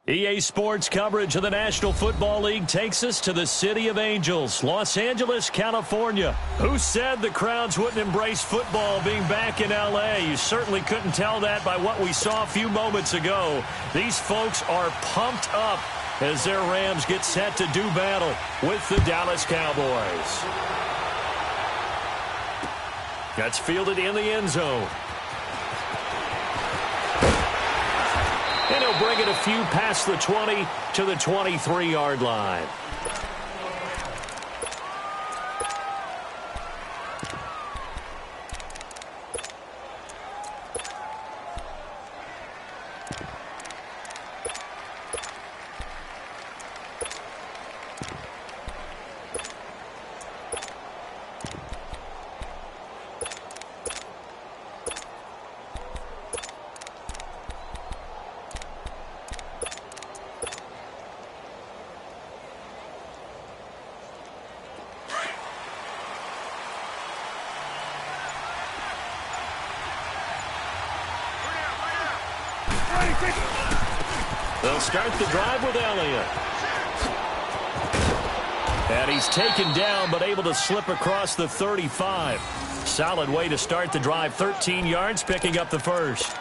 EA Sports coverage of the National Football League takes us to the City of Angels, Los Angeles, California. Who said the crowds wouldn't embrace football being back in L.A.? You certainly couldn't tell that by what we saw a few moments ago. These folks are pumped up as their Rams get set to do battle with the Dallas Cowboys. That's fielded in the end zone. And he'll bring it a few past the 20 to the 23-yard line. They'll start the drive with Elliott. And he's taken down, but able to slip across the 35. Solid way to start the drive. 13 yards, picking up the first.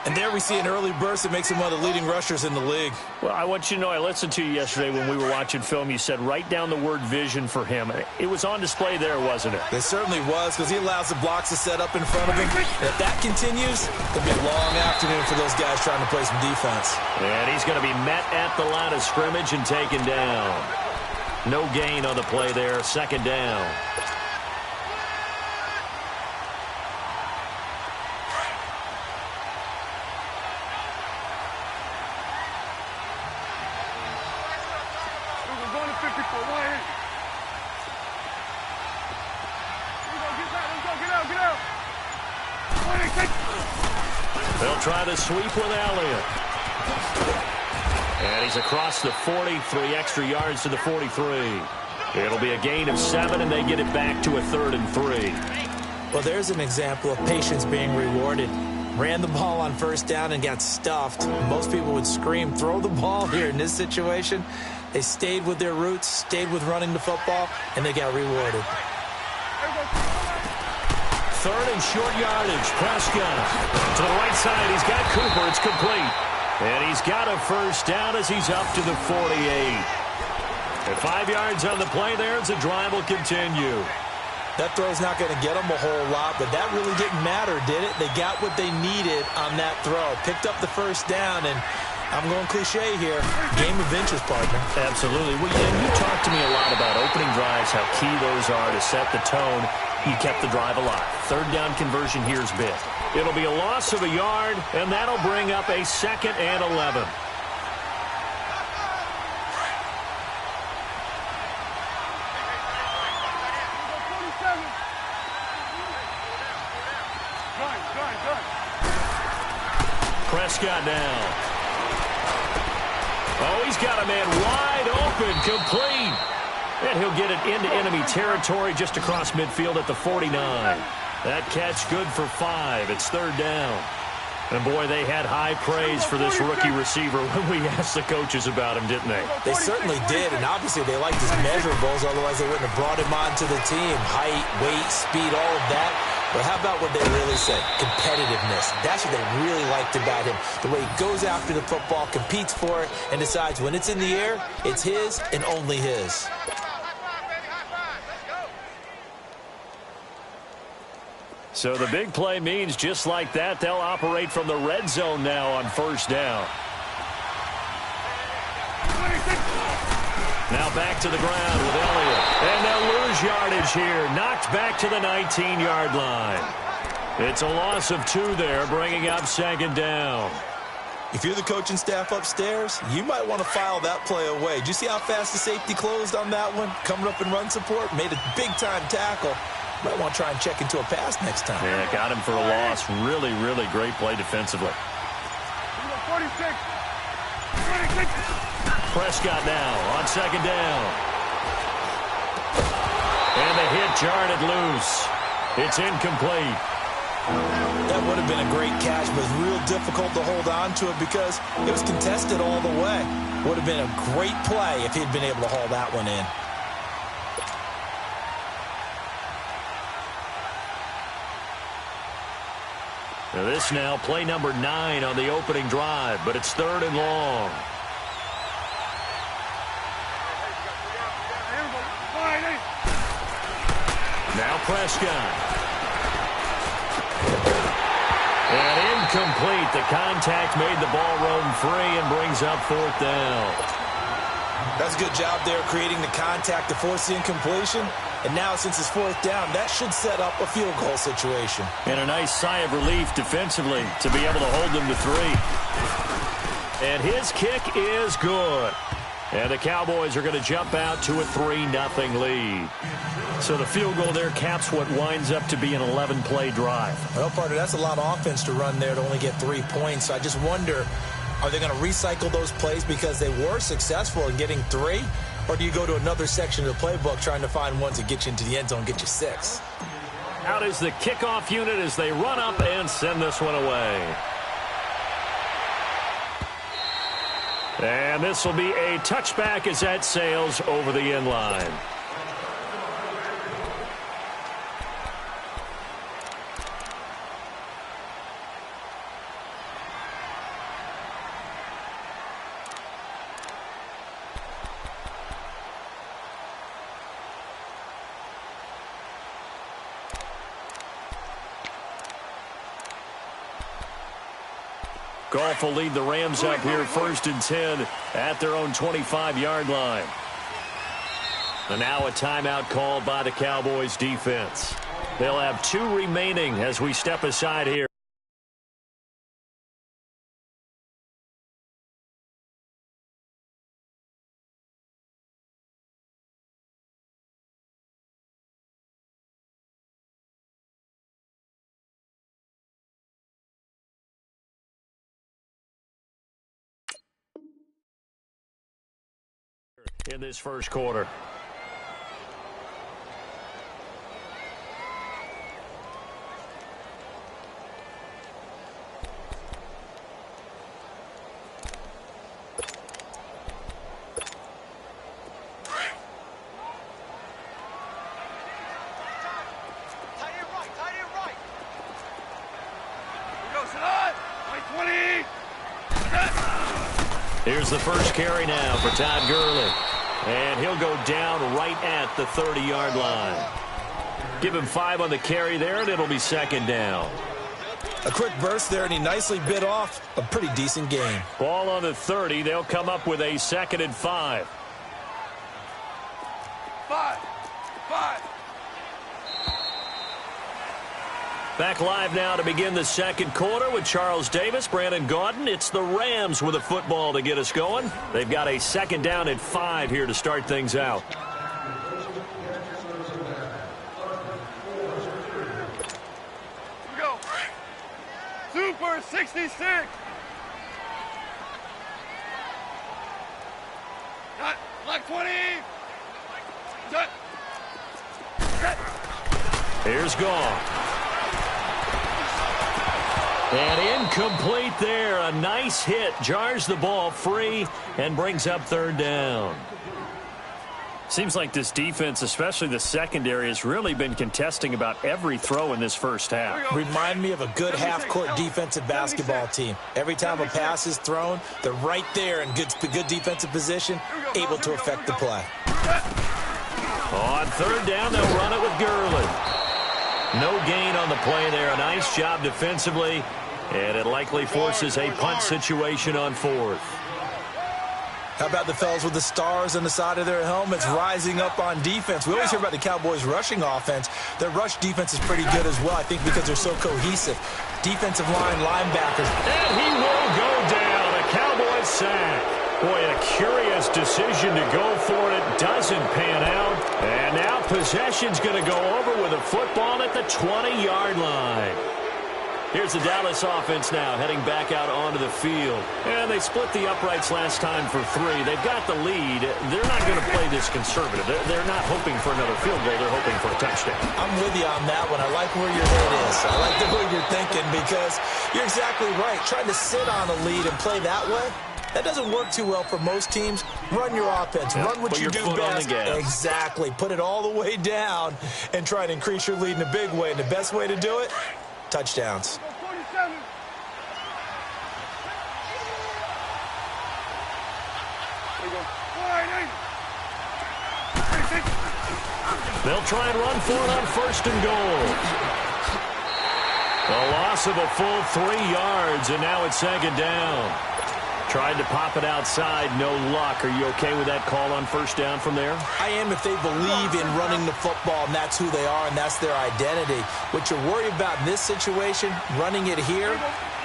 And there we see an early burst that makes him one of the leading rushers in the league. Well, I want you to know, I listened to you yesterday when we were watching film. You said write down the word vision for him. It was on display there, wasn't it? It certainly was, because he allows the blocks to set up in front of him. And if that continues, it'll be a long afternoon for those guys trying to play some defense. And he's going to be met at the line of scrimmage and taken down. No gain on the play there. Second down. They'll try the sweep with Elliott. And he's across the 40, 3 extra yards to the 43. It'll be a gain of 7, and they get it back to a 3rd and 3. Well, there's an example of patience being rewarded. Ran the ball on first down and got stuffed. Most people would scream, throw the ball here. In this situation, they stayed with their roots, stayed with running the football, and they got rewarded. 3rd and short yardage. Prescott to the right side. He's got Cooper. It's complete. And he's got a first down as he's up to the 48. And 5 yards on the play there as the drive will continue. That throw's not going to get them a whole lot, but that really didn't matter, did it? They got what they needed on that throw. Picked up the first down, and I'm going cliche here. Game of inches, partner. Absolutely. Well, you talked to me a lot about opening drives, how key those are to set the tone. He kept the drive alive. 3rd down conversion here's big. It'll be a loss of a yard, and that'll bring up a 2nd and 11. Prescott now. Oh, he's got a man wide open, complete. And he'll get it into enemy territory just across midfield at the 49. That catch good for 5. It's 3rd down. And, boy, they had high praise for this rookie receiver when we asked the coaches about him, didn't they? They certainly did, and obviously they liked his measurables, otherwise they wouldn't have brought him onto the team. Height, weight, speed, all of that. But how about what they really said? Competitiveness. That's what they really liked about him. The way he goes after the football, competes for it, and decides when it's in the air, it's his and only his. So the big play means just like that, they'll operate from the red zone now on first down. Now back to the ground with Elliott. And they'll lose yardage here. Knocked back to the 19-yard line. It's a loss of 2 there, bringing up 2nd down. If you're the coaching staff upstairs, you might want to file that play away. Did you see how fast the safety closed on that one? Coming up in run support, made a big-time tackle. Might want to try and check into a pass next time. Yeah, got him for a loss. Really, really great play defensively. 46. Prescott now on 2nd down. And the hit jarred it loose. It's incomplete. That would have been a great catch, but it's real difficult to hold on to it because it was contested all the way. Would have been a great play if he'd been able to haul that one in. Now this now play number 9 on the opening drive, but it's 3rd and long. Now Prescott. And incomplete. The contact made the ball roam free and brings up 4th down. That's a good job there creating the contact to force the incompletion. And now since it's 4th down, that should set up a field goal situation. And a nice sigh of relief defensively to be able to hold them to 3. And his kick is good. And the Cowboys are going to jump out to a 3-0 lead. So the field goal there caps what winds up to be an 11-play drive. Well, partner, that's a lot of offense to run there to only get 3 points. So I just wonder, are they going to recycle those plays because they were successful in getting 3? Or do you go to another section of the playbook trying to find ones that get you into the end zone and get you 6? Out is the kickoff unit as they run up and send this one away. And this will be a touchback as that sails over the end line. Goff will lead the Rams up here 1st and 10 at their own 25-yard line. And now a timeout called by the Cowboys defense. They'll have 2 remaining as we step aside here. In this first quarter. Here's the first carry now for Todd Gurley. And he'll go down right at the 30-yard line. Give him 5 on the carry there, and it'll be 2nd down. A quick burst there, and he nicely bit off a pretty decent gain. Ball on the 30. They'll come up with a 2nd and 5. 5. Back live now to begin the second quarter with Charles Davis, Brandon Gaudin. It's the Rams with a football to get us going. They've got a 2nd down and 5 here to start things out. Here we go. Super 66. Got like 20. Cut. Here's Goff. And incomplete there. A nice hit. Jars the ball free and brings up 3rd down. Seems like this defense, especially the secondary, has really been contesting about every throw in this first half. Remind me of a good half-court defensive basketball team. Every time a pass is thrown, they're right there in good defensive position, able to affect the play. On 3rd down, they'll run it with Gurley. No gain on the play there. A nice job defensively, and it likely forces a punt situation on 4th. How about the fellas with the stars on the side of their helmets rising up on defense? We always hear about the Cowboys' rushing offense. Their rush defense is pretty good as well, I think, because they're so cohesive. Defensive line, linebackers. And he will go down. A Cowboys sack. Boy, a curious decision to go for it. Doesn't pan out. And now possession's going to go over with a football at the 20-yard line. Here's the Dallas offense now heading back out onto the field. And they split the uprights last time for 3. They've got the lead. They're not going to play this conservative. They're not hoping for another field goal. They're hoping for a touchdown. I'm with you on that one. I like where your head is. I like the way you're thinking because you're exactly right. Trying to sit on a lead and play that way, that doesn't work too well for most teams. Run your offense. Run what you do best. Exactly. Put it all the way down and try to increase your lead in a big way. And the best way to do it, touchdowns. They'll try and run for it on 1st and goal. A loss of a full 3 yards, and now it's 2nd down. Tried to pop it outside, no luck. Are you okay with that call on 1st down from there? I am if they believe in running the football, and that's who they are, and that's their identity. What you're worried about in this situation, running it here,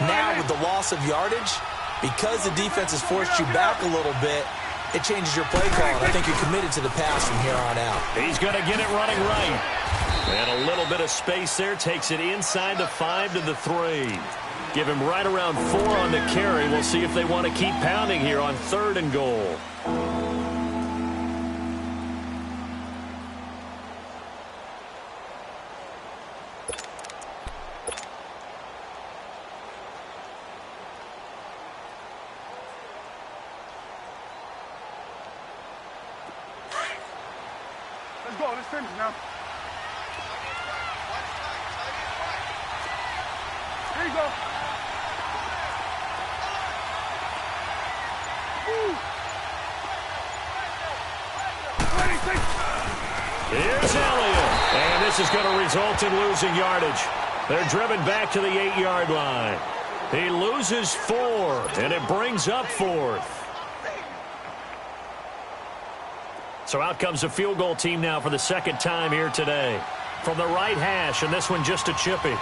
now with the loss of yardage, because the defense has forced you back a little bit, it changes your play call, and I think you're committed to the pass from here on out. He's going to get it running right. And a little bit of space there, takes it inside the 5 to the 3. Give him right around 4 on the carry. We'll see if they want to keep pounding here on 3rd and goal. Let's go. Let's finish now. There you go. Here's Elliott. And this is going to result in losing yardage. They're driven back to the 8-yard line. He loses 4, and it brings up 4th. So out comes a field goal team now for the 2nd time here today. From the right hash, and this one just a chippy.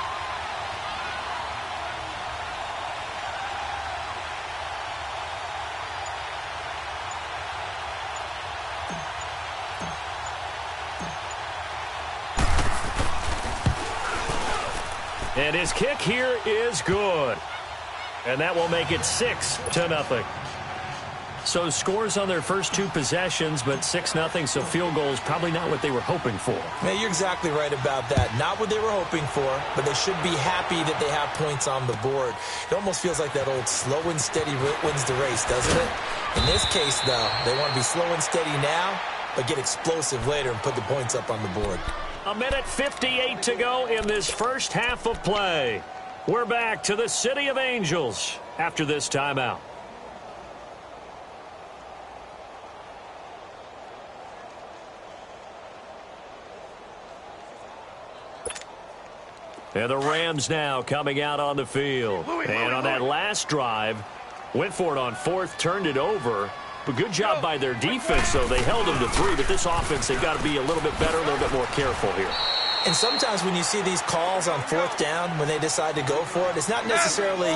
And his kick here is good. And that will make it 6-0. So scores on their first 2 possessions, but 6-0, so field goals probably not what they were hoping for. Yeah, you're exactly right about that. Not what they were hoping for, but they should be happy that they have points on the board. It almost feels like that old slow and steady wins the race, doesn't it? In this case, though, they want to be slow and steady now, but get explosive later and put the points up on the board. 1:58 to go in this first half of play. We're back to the City of Angels after this timeout. And the Rams now coming out on the field. And on that last drive, went for it on 4th, turned it over. But good job by their defense, though. They held them to 3, but this offense, they've got to be a little bit better, a little bit more careful here. And sometimes when you see these calls on 4th down, when they decide to go for it, it's not necessarily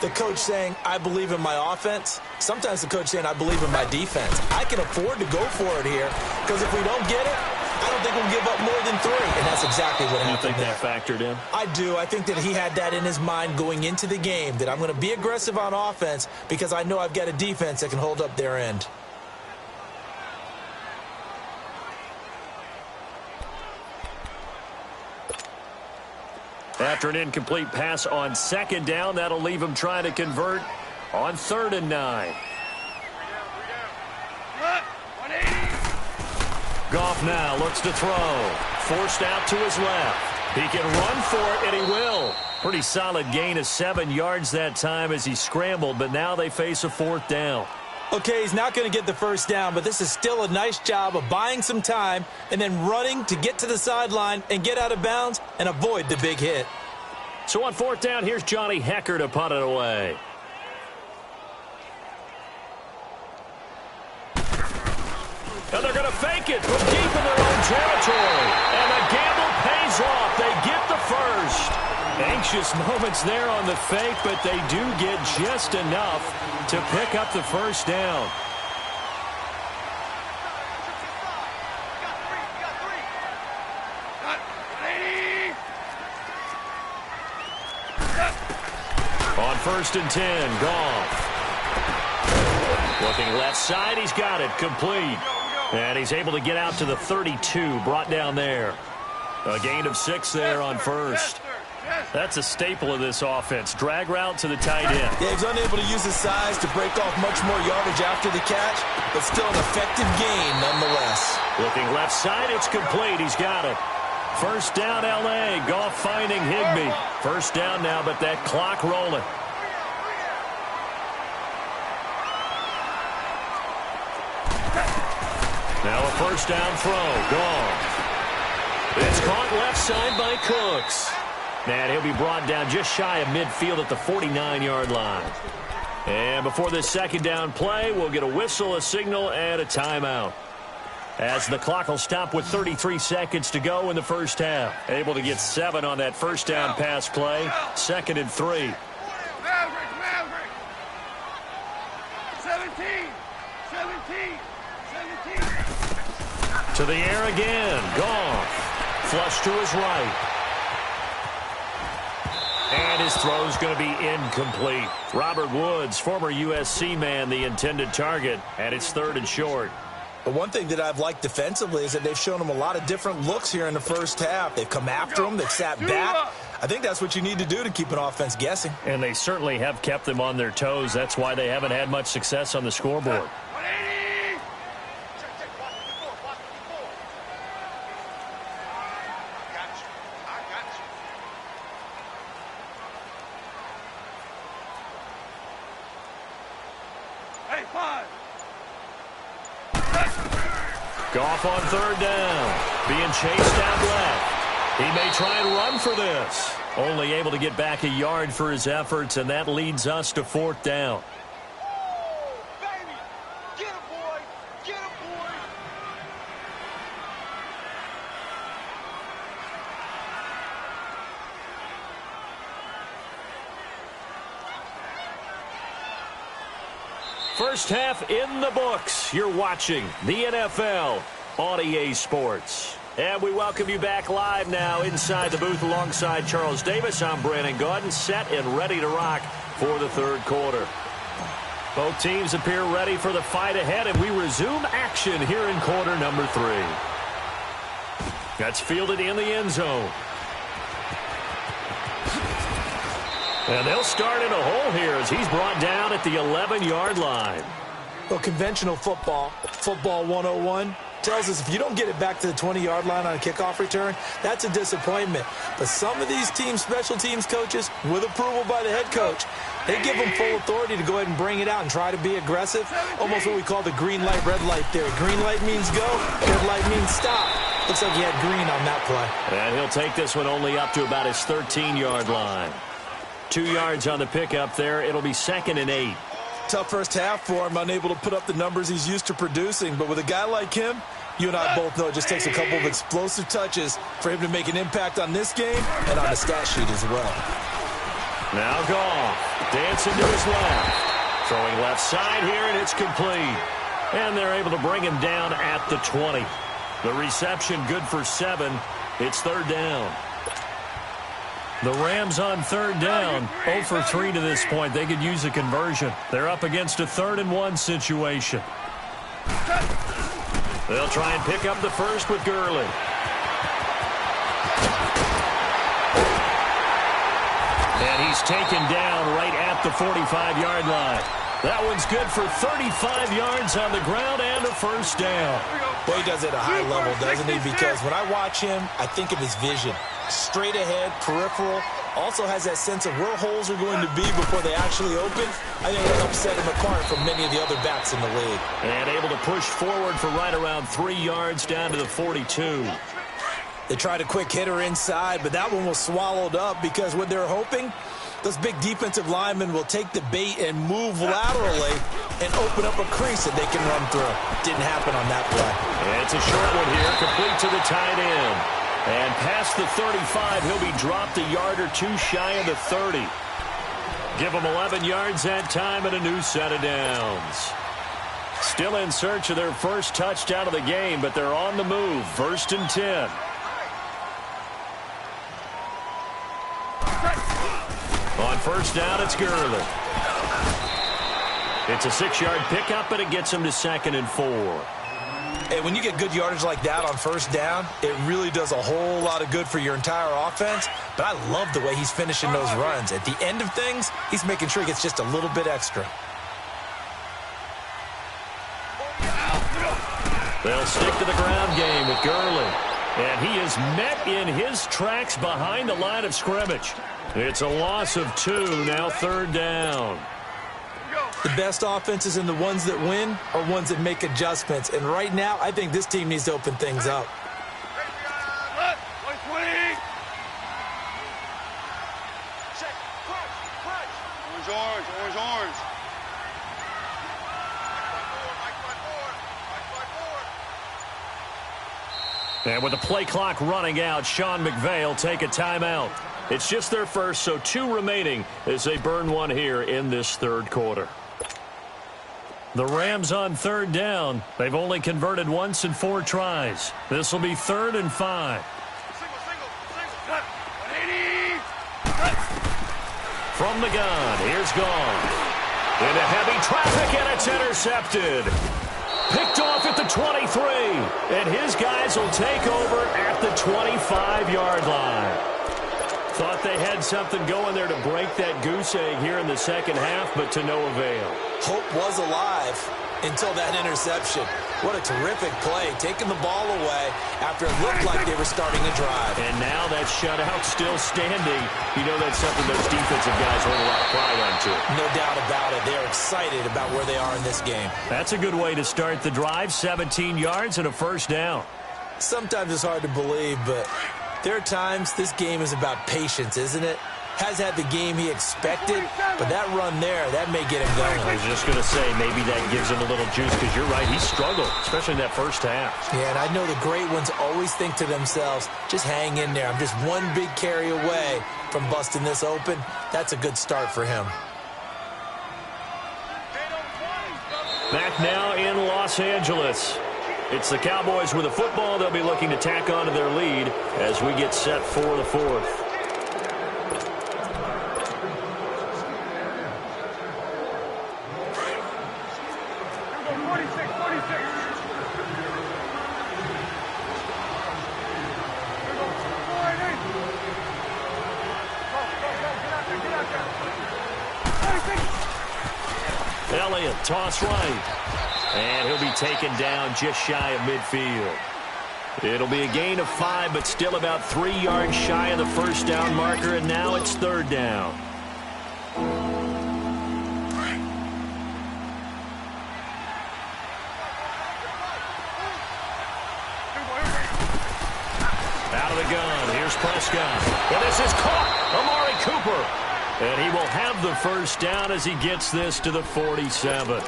the coach saying, I believe in my offense. Sometimes the coach saying, I believe in my defense. I can afford to go for it here, because if we don't get it, I don't think we'll give up more than 3. And that's exactly what happened. You think that factored in? I do. I think that he had that in his mind going into the game, that I'm going to be aggressive on offense because I know I've got a defense that can hold up their end. After an incomplete pass on 2nd down, that'll leave him trying to convert on 3rd and 9. Goff now looks to throw. Forced out to his left. He can run for it, and he will. Pretty solid gain of 7 yards that time as he scrambled, but now they face a 4th down. Okay, he's not going to get the first down, but this is still a nice job of buying some time and then running to get to the sideline and get out of bounds and avoid the big hit. So on 4th down, here's Johnny Hecker to punt it away. And they're going to fake it from deep in their own territory. And the gamble pays off. They get the first. Anxious moments there on the fake, but they do get just enough to pick up the first down. first and 10. Goff. Looking left side. He's got it. Complete. And he's able to get out to the 32. Brought down there. A gain of 6 there on first. That's a staple of this offense. Drag route to the tight end. Yeah, he's unable to use his size to break off much more yardage after the catch, but still an effective gain nonetheless. Looking left side. It's complete. He's got it. First down, L.A. Goff finding Higbee. First down now, but that clock rolling. Now a first down throw. Goff. It's caught left side by Cooks. And he'll be brought down just shy of midfield at the 49-yard line. And before this second down play, we'll get a whistle, a signal, and a timeout. As the clock will stop with 33 seconds to go in the first half. Able to get 7 on that first down pass play. 2nd and 3. 17. To the air again. Goff. Flush to his right. And his throw's going to be incomplete. Robert Woods, former USC man, the intended target. And it's 3rd and short. But one thing that I've liked defensively is that they've shown him a lot of different looks here in the first half. They've come after him. They've sat back. I think that's what you need to do to keep an offense guessing. And they certainly have kept them on their toes. That's why they haven't had much success on the scoreboard. Goff on 3rd down. Being chased out left. He may try and run for this. Only able to get back a yard for his efforts, and that leads us to 4th down. Baby, get a boy, get a boy. First half in the books. You're watching the NFL on EA Sports. And we welcome you back live now inside the booth alongside Charles Davis. I'm Brandon Gaudin, set and ready to rock for the 3rd quarter. Both teams appear ready for the fight ahead, and we resume action here in quarter number 3. That's fielded in the end zone. And they'll start in a hole here as he's brought down at the 11-yard line. Well, conventional football 101, tells us if you don't get it back to the 20-yard line on a kickoff return, that's a disappointment. But some of these teams, special teams coaches, with approval by the head coach, they give them full authority to go ahead and bring it out and try to be aggressive. Almost what we call the green light, red light theory. Green light means go, red light means stop. Looks like he had green on that play. And he'll take this one only up to about his 13-yard line. 2 yards on the pickup there. It'll be 2nd and 8. Tough first half for him, unable to put up the numbers he's used to producing. But with a guy like him, you and I both know it just takes a couple of explosive touches for him to make an impact on this game and on the stat sheet as well. Now Goff dancing to his left. Throwing left side here, and it's complete. And they're able to bring him down at the 20. The reception good for 7. It's 3rd down. The Rams on 3rd down, 0 for 3 to this point. They could use a conversion. They're up against a 3rd and 1 situation. They'll try and pick up the first with Gurley. And he's taken down right at the 45-yard line. That one's good for 35 yards on the ground and a first down. Boy, he does it at a high level, doesn't he? Because when I watch him, I think of his vision. Straight ahead, peripheral, also has that sense of where holes are going to be before they actually open. I think that helps set him apart from many of the other backs in the league. And able to push forward for right around 3 yards down to the 42. They tried a quick hitter inside, but that one was swallowed up because what they're hoping, those big defensive linemen will take the bait and move laterally and open up a crease that they can run through. Didn't happen on that play. And it's a short one here, complete to the tight end. And past the 35, he'll be dropped a yard or 2 shy of the 30. Give him 11 yards that time and a new set of downs. Still in search of their first touchdown of the game, but they're on the move. 1st and 10. On first down, it's Gurley. It's a 6-yard pickup, and it gets him to 2nd and 4. Hey, when you get good yardage like that on first down, it really does a whole lot of good for your entire offense. But I love the way he's finishing those runs. At the end of things, he's making sure he gets just a little bit extra. They'll stick to the ground game with Gurley. And he is met in his tracks behind the line of scrimmage. It's a loss of 2, now 3rd down. The best offenses and the ones that win are ones that make adjustments. And right now, I think this team needs to open things up. Orange. And with the play clock running out, Sean McVay will take a timeout. It's just their first, so 2 remaining as they burn one here in this 3rd quarter. The Rams on 3rd down. They've only converted once in 4 tries. This will be 3rd and 5. From the gun, here's Gone. Into heavy traffic, and it's intercepted. Picked off at the 23, and his guys will take over at the 25-yard line. Thought they had something going there to break that goose egg here in the second half, but to no avail. Hope was alive until that interception. What a terrific play, taking the ball away after it looked like they were starting a drive. And now that shutout still standing. You know that's something those defensive guys hold a lot of pride onto. No doubt about it. They're excited about where they are in this game. That's a good way to start the drive. 17 yards and a first down. Sometimes it's hard to believe, but there are times this game is about patience, isn't it? Has had the game he expected, but that run there, that may get him going. I was just going to say, maybe that gives him a little juice, because you're right, he struggled, especially in that first half. Yeah, and I know the great ones always think to themselves, just hang in there. I'm just one big carry away from busting this open. That's a good start for him. Back now in Los Angeles. It's the Cowboys with the football. They'll be looking to tack on to their lead as we get set for the 4th. Elliott, toss right. And he'll be taken down just shy of midfield. It'll be a gain of 5, but still about 3 yards shy of the first down marker, and now it's 3rd down. Out of the gun, here's Prescott. And this is caught, Amari Cooper. And he will have the first down as he gets this to the 47.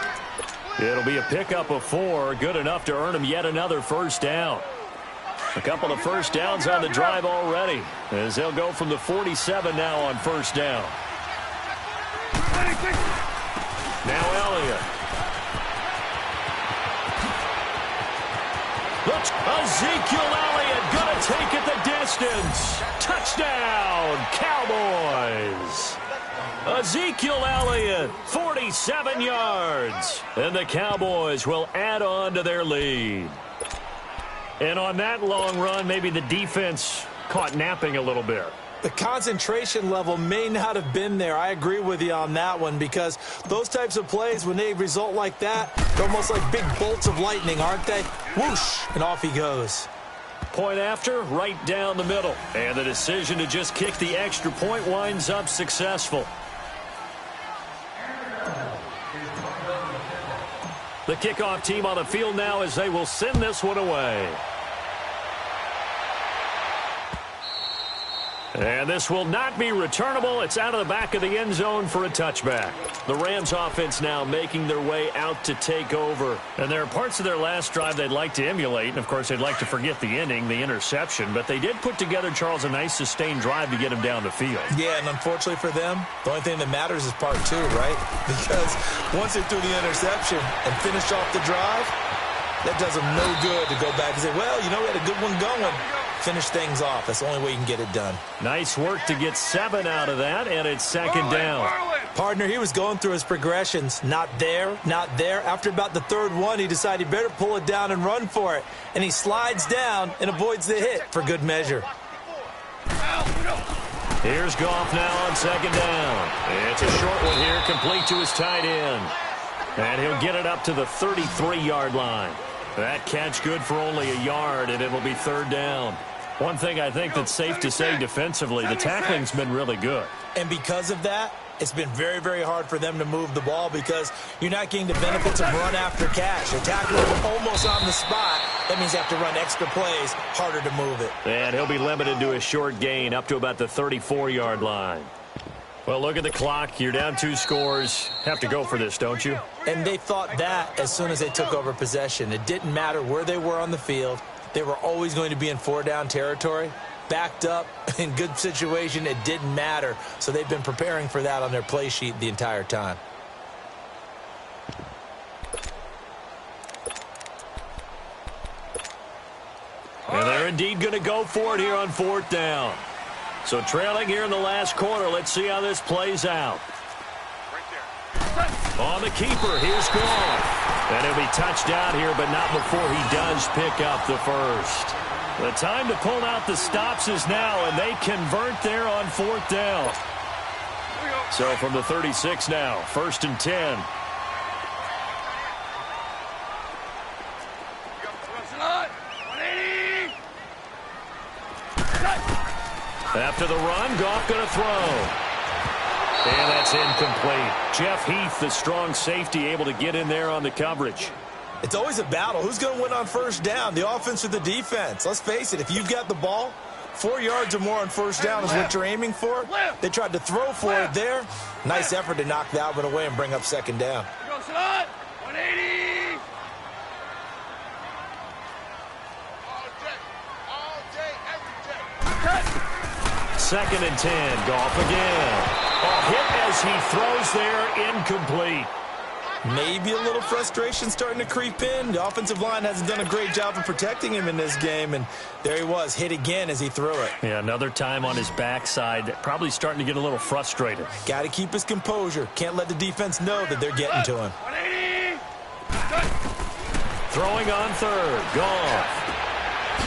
It'll be a pickup of 4, good enough to earn him yet another first down. A couple of first downs on the drive already, as they'll go from the 47 now on first down. Now Elliott. Looks Ezekiel Elliott going to take it the distance. Touchdown, Cowboys. Ezekiel Elliott, 47 yards. And the Cowboys will add on to their lead. And on that long run, maybe the defense caught napping a little bit. The concentration level may not have been there. I agree with you on that one, because those types of plays, when they result like that, they're almost like big bolts of lightning, aren't they? Whoosh, and off he goes. Point after, right down the middle. And the decision to just kick the extra point winds up successful. The kickoff team on the field now as they will send this one away. And this will not be returnable. It's out of the back of the end zone for a touchback. The Rams offense now making their way out to take over. And there are parts of their last drive they'd like to emulate. And, of course, they'd like to forget the ending, the interception. But they did put together, Charles, a nice sustained drive to get him down the field. Yeah, and unfortunately for them, the only thing that matters is part 2, right? Because once they threw the interception and finished off the drive, that does them no good to go back and say, well, you know, we had a good one going. Finish things off. That's the only way you can get it done. Nice work to get 7 out of that, and it's second down. Partner, he was going through his progressions. Not there, not there. After about the third one, he decided he better pull it down and run for it. And he slides down and avoids the hit for good measure. Here's Goff now on second down. It's a short one here, complete to his tight end. And he'll get it up to the 33-yard line. That catch good for only a yard, and it'll be third down. One thing I think that's safe to say defensively, the tackling's been really good. And because of that, it's been very, very hard for them to move the ball because you're not getting the benefits of run after catch. They're tackling almost on the spot. That means you have to run extra plays, harder to move it. And he'll be limited to a short gain up to about the 34-yard line. Well, look at the clock. You're down 2 scores. Have to go for this, don't you? And they thought that as soon as they took over possession. It didn't matter where they were on the field. They were always going to be in 4-down territory. Backed up, in good situation, it didn't matter. So they've been preparing for that on their play sheet the entire time. And they're indeed going to go for it here on 4th down. So trailing here in the last quarter. Let's see how this plays out. On the keeper, here's Goff. And he'll be touched out here, but not before he does pick up the first. The time to pull out the stops is now, and they convert there on 4th down. So from the 36 now, 1st and 10. After the run, Goff going to throw. And that's incomplete. Jeff Heath, the strong safety, able to get in there on the coverage. It's always a battle. Who's going to win on 1st down, the offense or the defense? Let's face it, if you've got the ball, 4 yards or more on 1st down is what you're aiming for. They tried to throw for it there. Nice effort to knock that one away and bring up 2nd down. 180. All day, every day. 2nd and 10, Goff again. A hit as he throws there, incomplete. Maybe a little frustration starting to creep in. The offensive line hasn't done a great job of protecting him in this game, and there he was, hit again as he threw it. Yeah, another time on his backside, probably starting to get a little frustrated. Got to keep his composure. Can't let the defense know that they're getting to him. 180. Throwing on 3rd, Goff.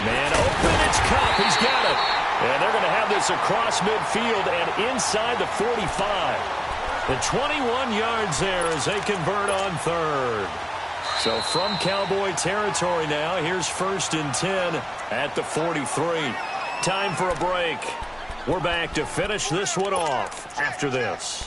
Man open, it's Cup, he's got it. And they're going to have this across midfield and inside the 45. The 21 yards there as they convert on 3rd. So from Cowboy territory now, here's 1st and 10 at the 43. Time for a break. We're back to finish this one off after this.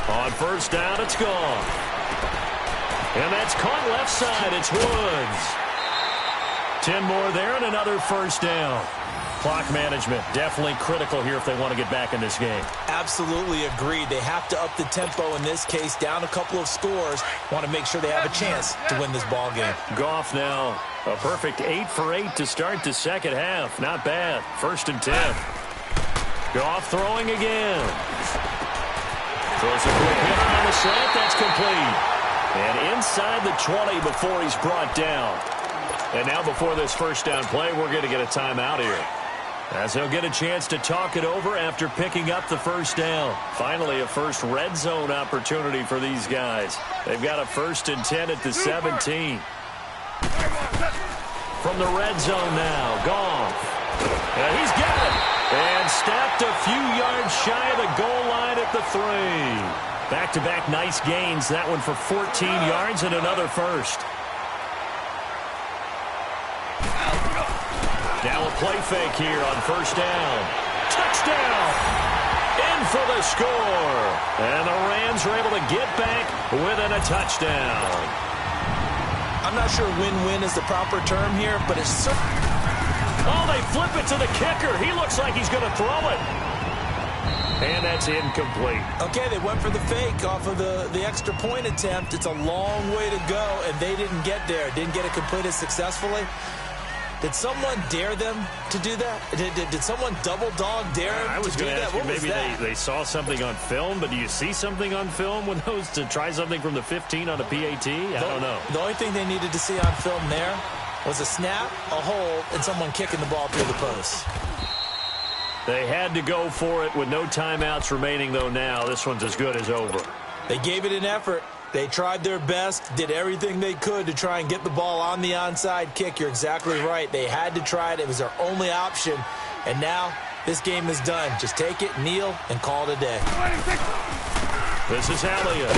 On 1st down, it's gone. And that's caught left side. It's Woods. 10 more there and another 1st down. Clock management definitely critical here if they want to get back in this game. Absolutely agreed. They have to up the tempo in this case, down a couple of scores. Want to make sure they have a chance to win this ball game. Goff now a perfect 8 for 8 to start the 2nd half. Not bad. 1st and 10. Goff throwing again. Throws a quick hitter on the slant. That's complete. And inside the 20 before he's brought down. And now before this 1st down play, we're going to get a timeout here, as they'll get a chance to talk it over after picking up the 1st down. Finally, a first red zone opportunity for these guys. They've got a 1st and 10 at the 17. From the red zone now, Goff. And he's got it. And stepped a few yards shy of the goal line at the 3. Back-to-back nice gains. That one for 14 yards and another 1st. Now a play fake here on 1st down. Touchdown! In for the score. And the Rams are able to get back within a touchdown. I'm not sure win-win is the proper term here, but it's certainly... Oh, they flip it to the kicker. He looks like he's going to throw it. And that's incomplete. Okay, they went for the fake off of the extra point attempt. It's a long way to go, and they didn't get there. Didn't get it completed successfully. Did someone dare them to do that? Did someone double dog dare them I was to do going to that? ask you, What was maybe that? they saw something on film, but do you see something on film with those to try something from the 15 on a PAT? I don't know. The only thing they needed to see on film there was a snap, a hole, and someone kicking the ball through the post. They had to go for it with no timeouts remaining, though, now. This one's as good as over. They gave it an effort. They tried their best, did everything they could to try and get the ball on the onside kick. You're exactly right. They had to try it. It was their only option. And now this game is done. Just take it, kneel, and call it a day. This is Elliott.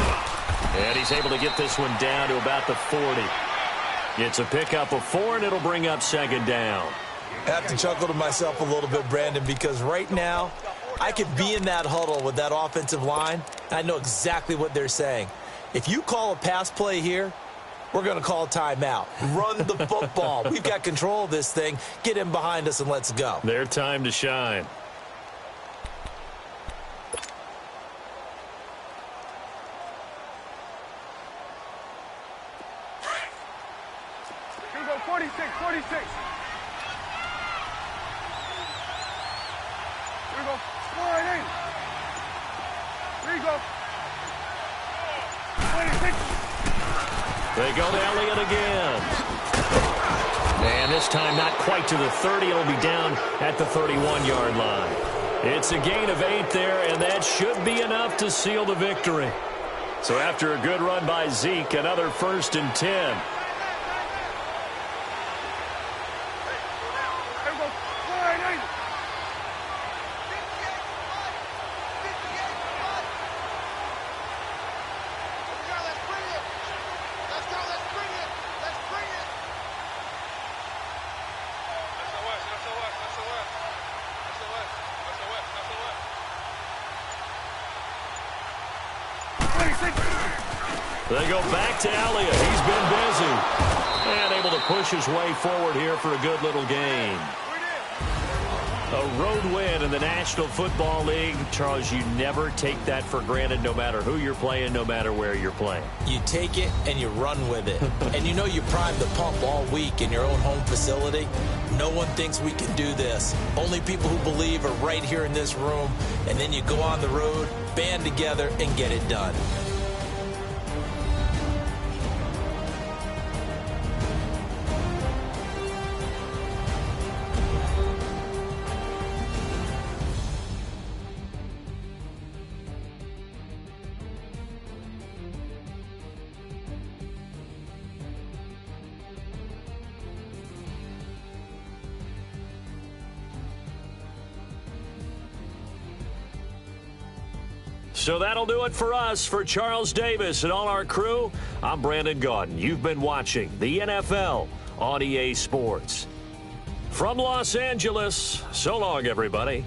And he's able to get this one down to about the 40. It's a pickup of 4, and it'll bring up second down. I have to chuckle to myself a little bit, Brandon, because right now I could be in that huddle with that offensive line, and I know exactly what they're saying. If you call a pass play here, we're going to call a timeout. Run the football. We've got control of this thing. Get him behind us and let's go. Their time to shine. Here we go, 46. Here we go, score it in. Here you go. 26. They go to Elliott again. And this time not quite to the 30. It'll be down at the 31-yard line. It's a gain of 8 there, and that should be enough to seal the victory. So after a good run by Zeke, another 1st and 10. Here we go, score it in. 58. Let's bring it. Let's go, let's bring it. Let's bring it. They go back to Elliott. He's been busy. And able to push his way forward here for a good little gain. A road win in the National Football League. Charles, you never take that for granted, no matter who you're playing, no matter where you're playing. You take it and you run with it. And you know you primed the pump all week in your own home facility. No one thinks we can do this. Only people who believe are right here in this room. And then you go on the road, band together, and get it done. So that'll do it for us. For Charles Davis and all our crew, I'm Brandon Gaudin. You've been watching the NFL on EA Sports. From Los Angeles, so long, everybody.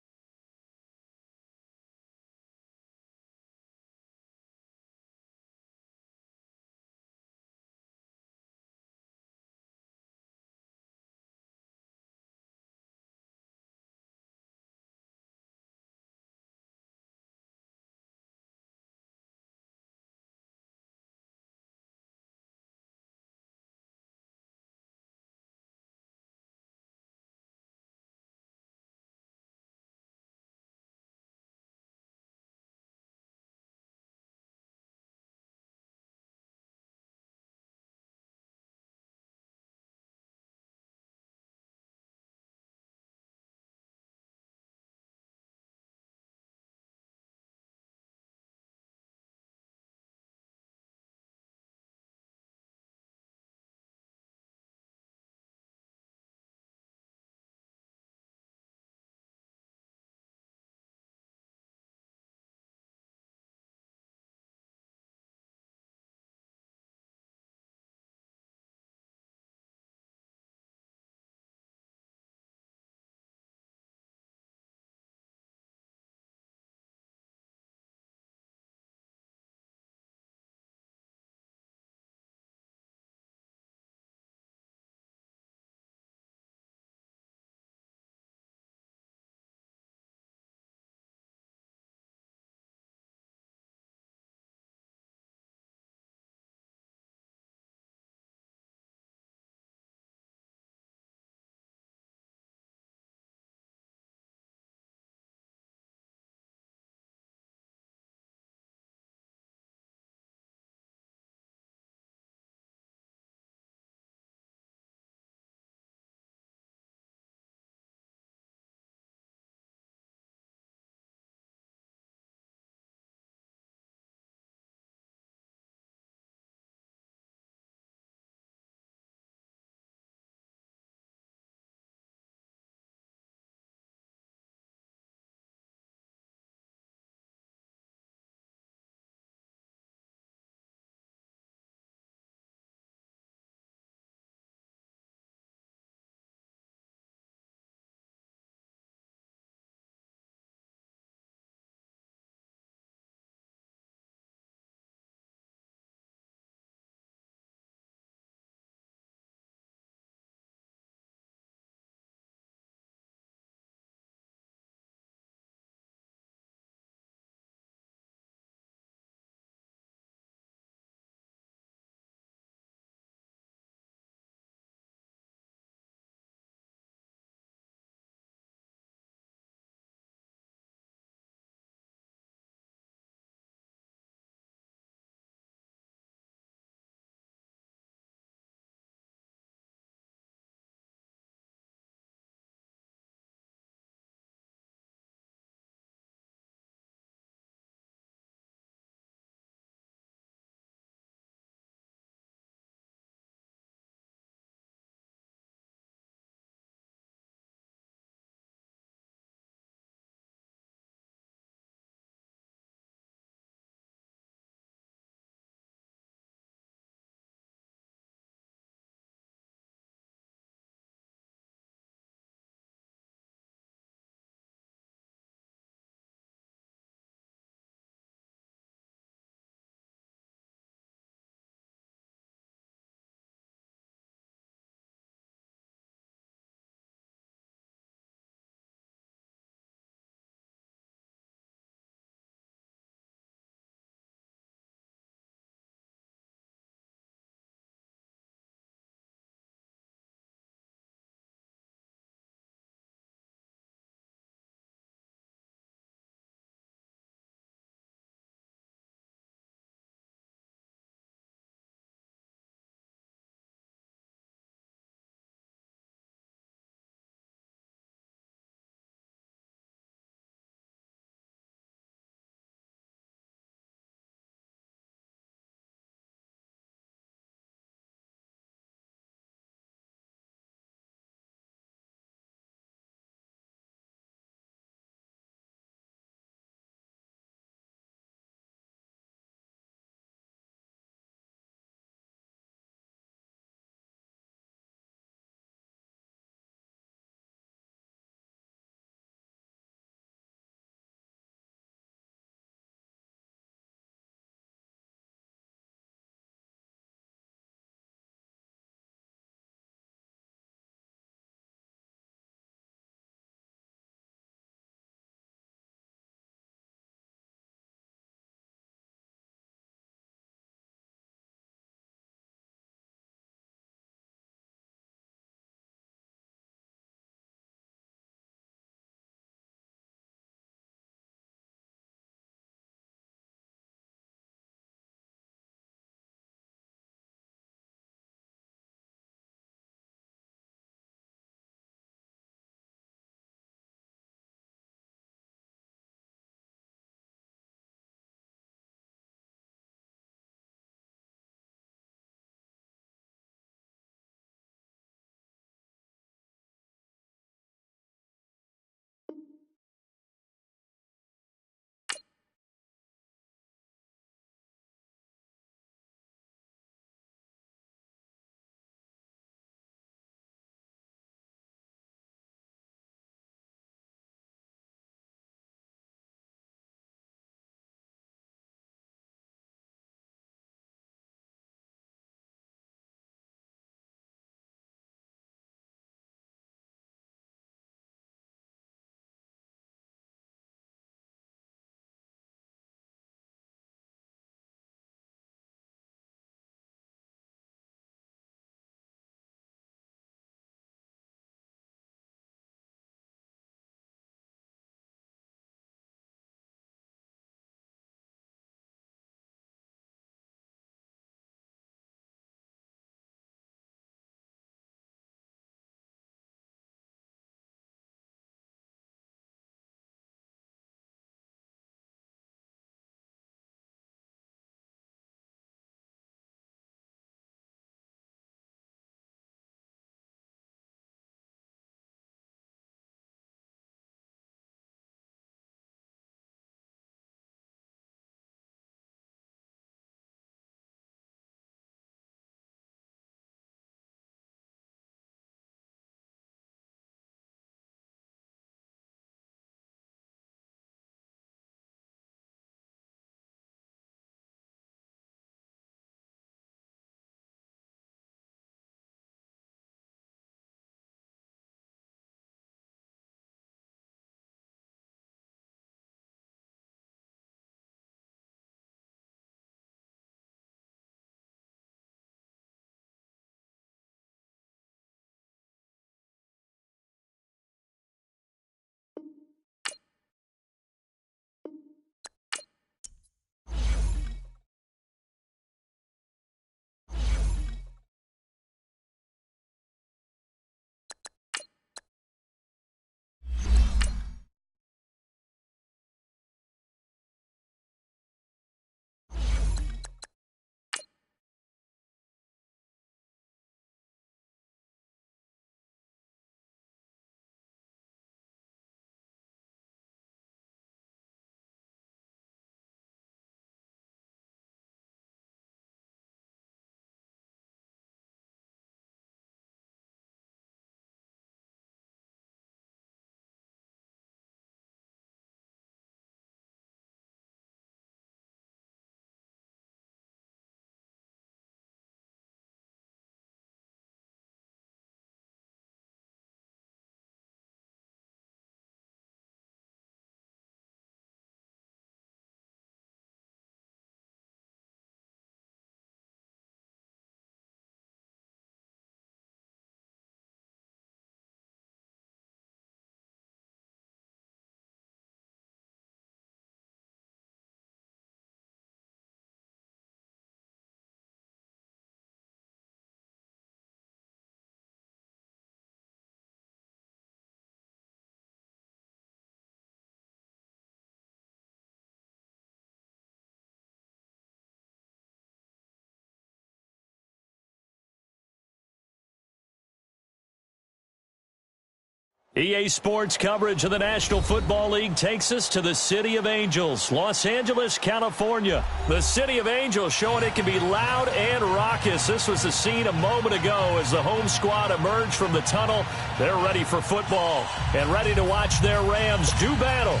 EA Sports coverage of the National Football League takes us to the City of Angels, Los Angeles, California. The City of Angels showing it can be loud and raucous. This was the scene a moment ago as the home squad emerged from the tunnel. They're ready for football and ready to watch their Rams do battle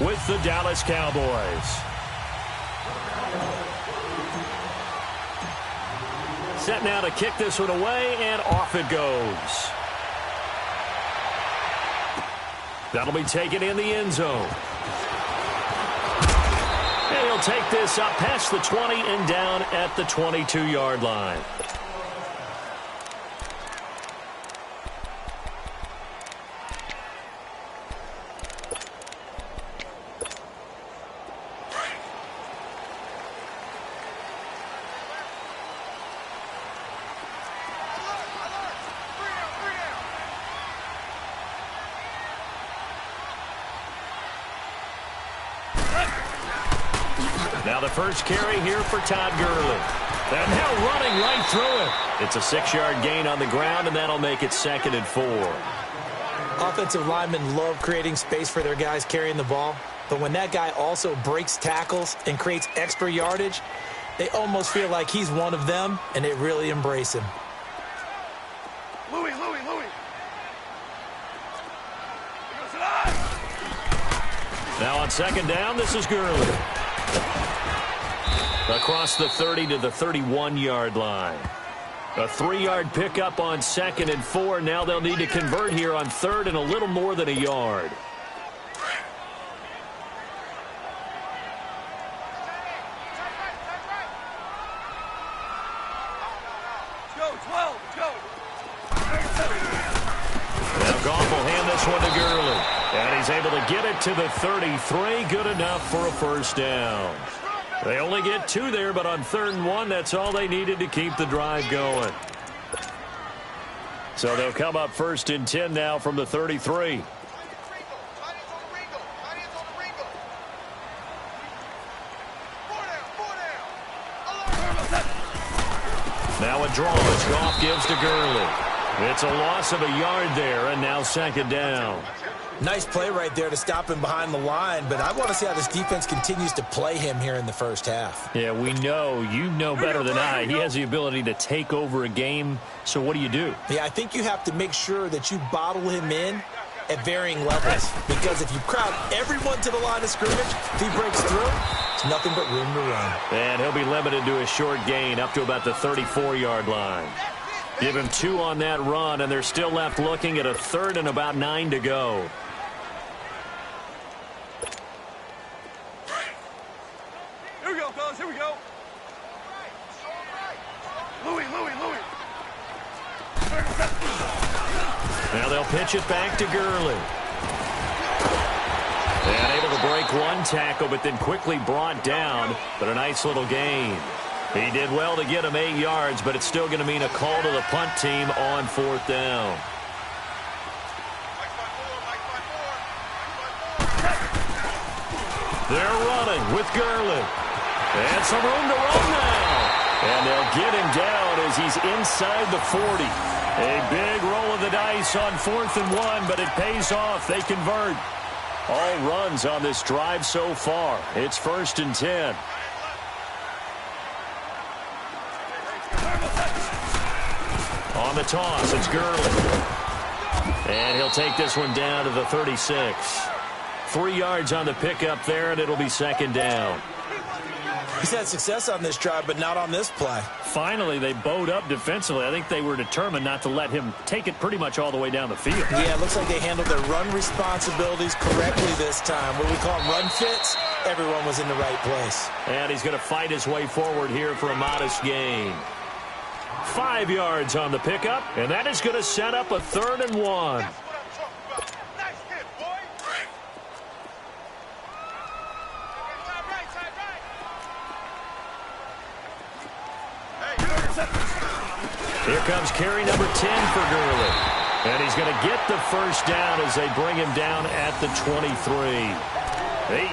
with the Dallas Cowboys. Set now to kick this one away, and off it goes. That'll be taken in the end zone. And he'll take this up past the 20 and down at the 22-yard line. Now the first carry here for Todd Gurley. And now running right through it. It's a 6-yard gain on the ground, and that'll make it 2nd and 4. Offensive linemen love creating space for their guys carrying the ball. But when that guy also breaks tackles and creates extra yardage, they almost feel like he's one of them, and they really embrace him. Louis. Now on 2nd down, this is Gurley. Across the 30 to the 31-yard line. A 3-yard pickup on 2nd and 4. Now they'll need to convert here on 3rd and a little more than a yard. Go, 12, go. Now Goff will hand this one to Gurley. And he's able to get it to the 33. Good enough for a first down. They only get 2 there, but on 3rd and 1, that's all they needed to keep the drive going. So they'll come up 1st and 10 now from the 33. Now a draw as Goff gives to Gurley. It's a loss of a yard there, and now 2nd down. Nice play right there to stop him behind the line, but I want to see how this defense continues to play him here in the first half. Yeah, we know. You know better than I. He has the ability to take over a game, so what do you do? Yeah, I think you have to make sure that you bottle him in at varying levels, because if you crowd everyone to the line of scrimmage, if he breaks through, it's nothing but room to run. And he'll be limited to a short gain up to about the 34-yard line. Give him 2 on that run, and they're still left looking at a 3rd and about 9 to go. Here we go, fellas, here we go. Louis. Now they'll pitch it back to Gurley. And able to break one tackle, but then quickly brought down. But a nice little gain. He did well to get him 8 yards, but it's still going to mean a call to the punt team on 4th down. They're running with Gurley. And some room to run now. And they'll get him down as he's inside the 40. A big roll of the dice on 4th and 1, but it pays off. They convert. All runs on this drive so far. It's 1st and 10. On the toss, it's Gurley. And he'll take this one down to the 36. 3 yards on the pickup there, and it'll be 2nd down. He's had success on this drive, but not on this play. Finally, they bowed up defensively. I think they were determined not to let him take it pretty much all the way down the field. Yeah, it looks like they handled their run responsibilities correctly this time. What we call run fits, everyone was in the right place. And he's going to fight his way forward here for a modest gain. 5 yards on the pickup, and that is going to set up a 3rd and 1. Here comes carry number 10 for Gurley. And he's going to get the first down as they bring him down at the 23.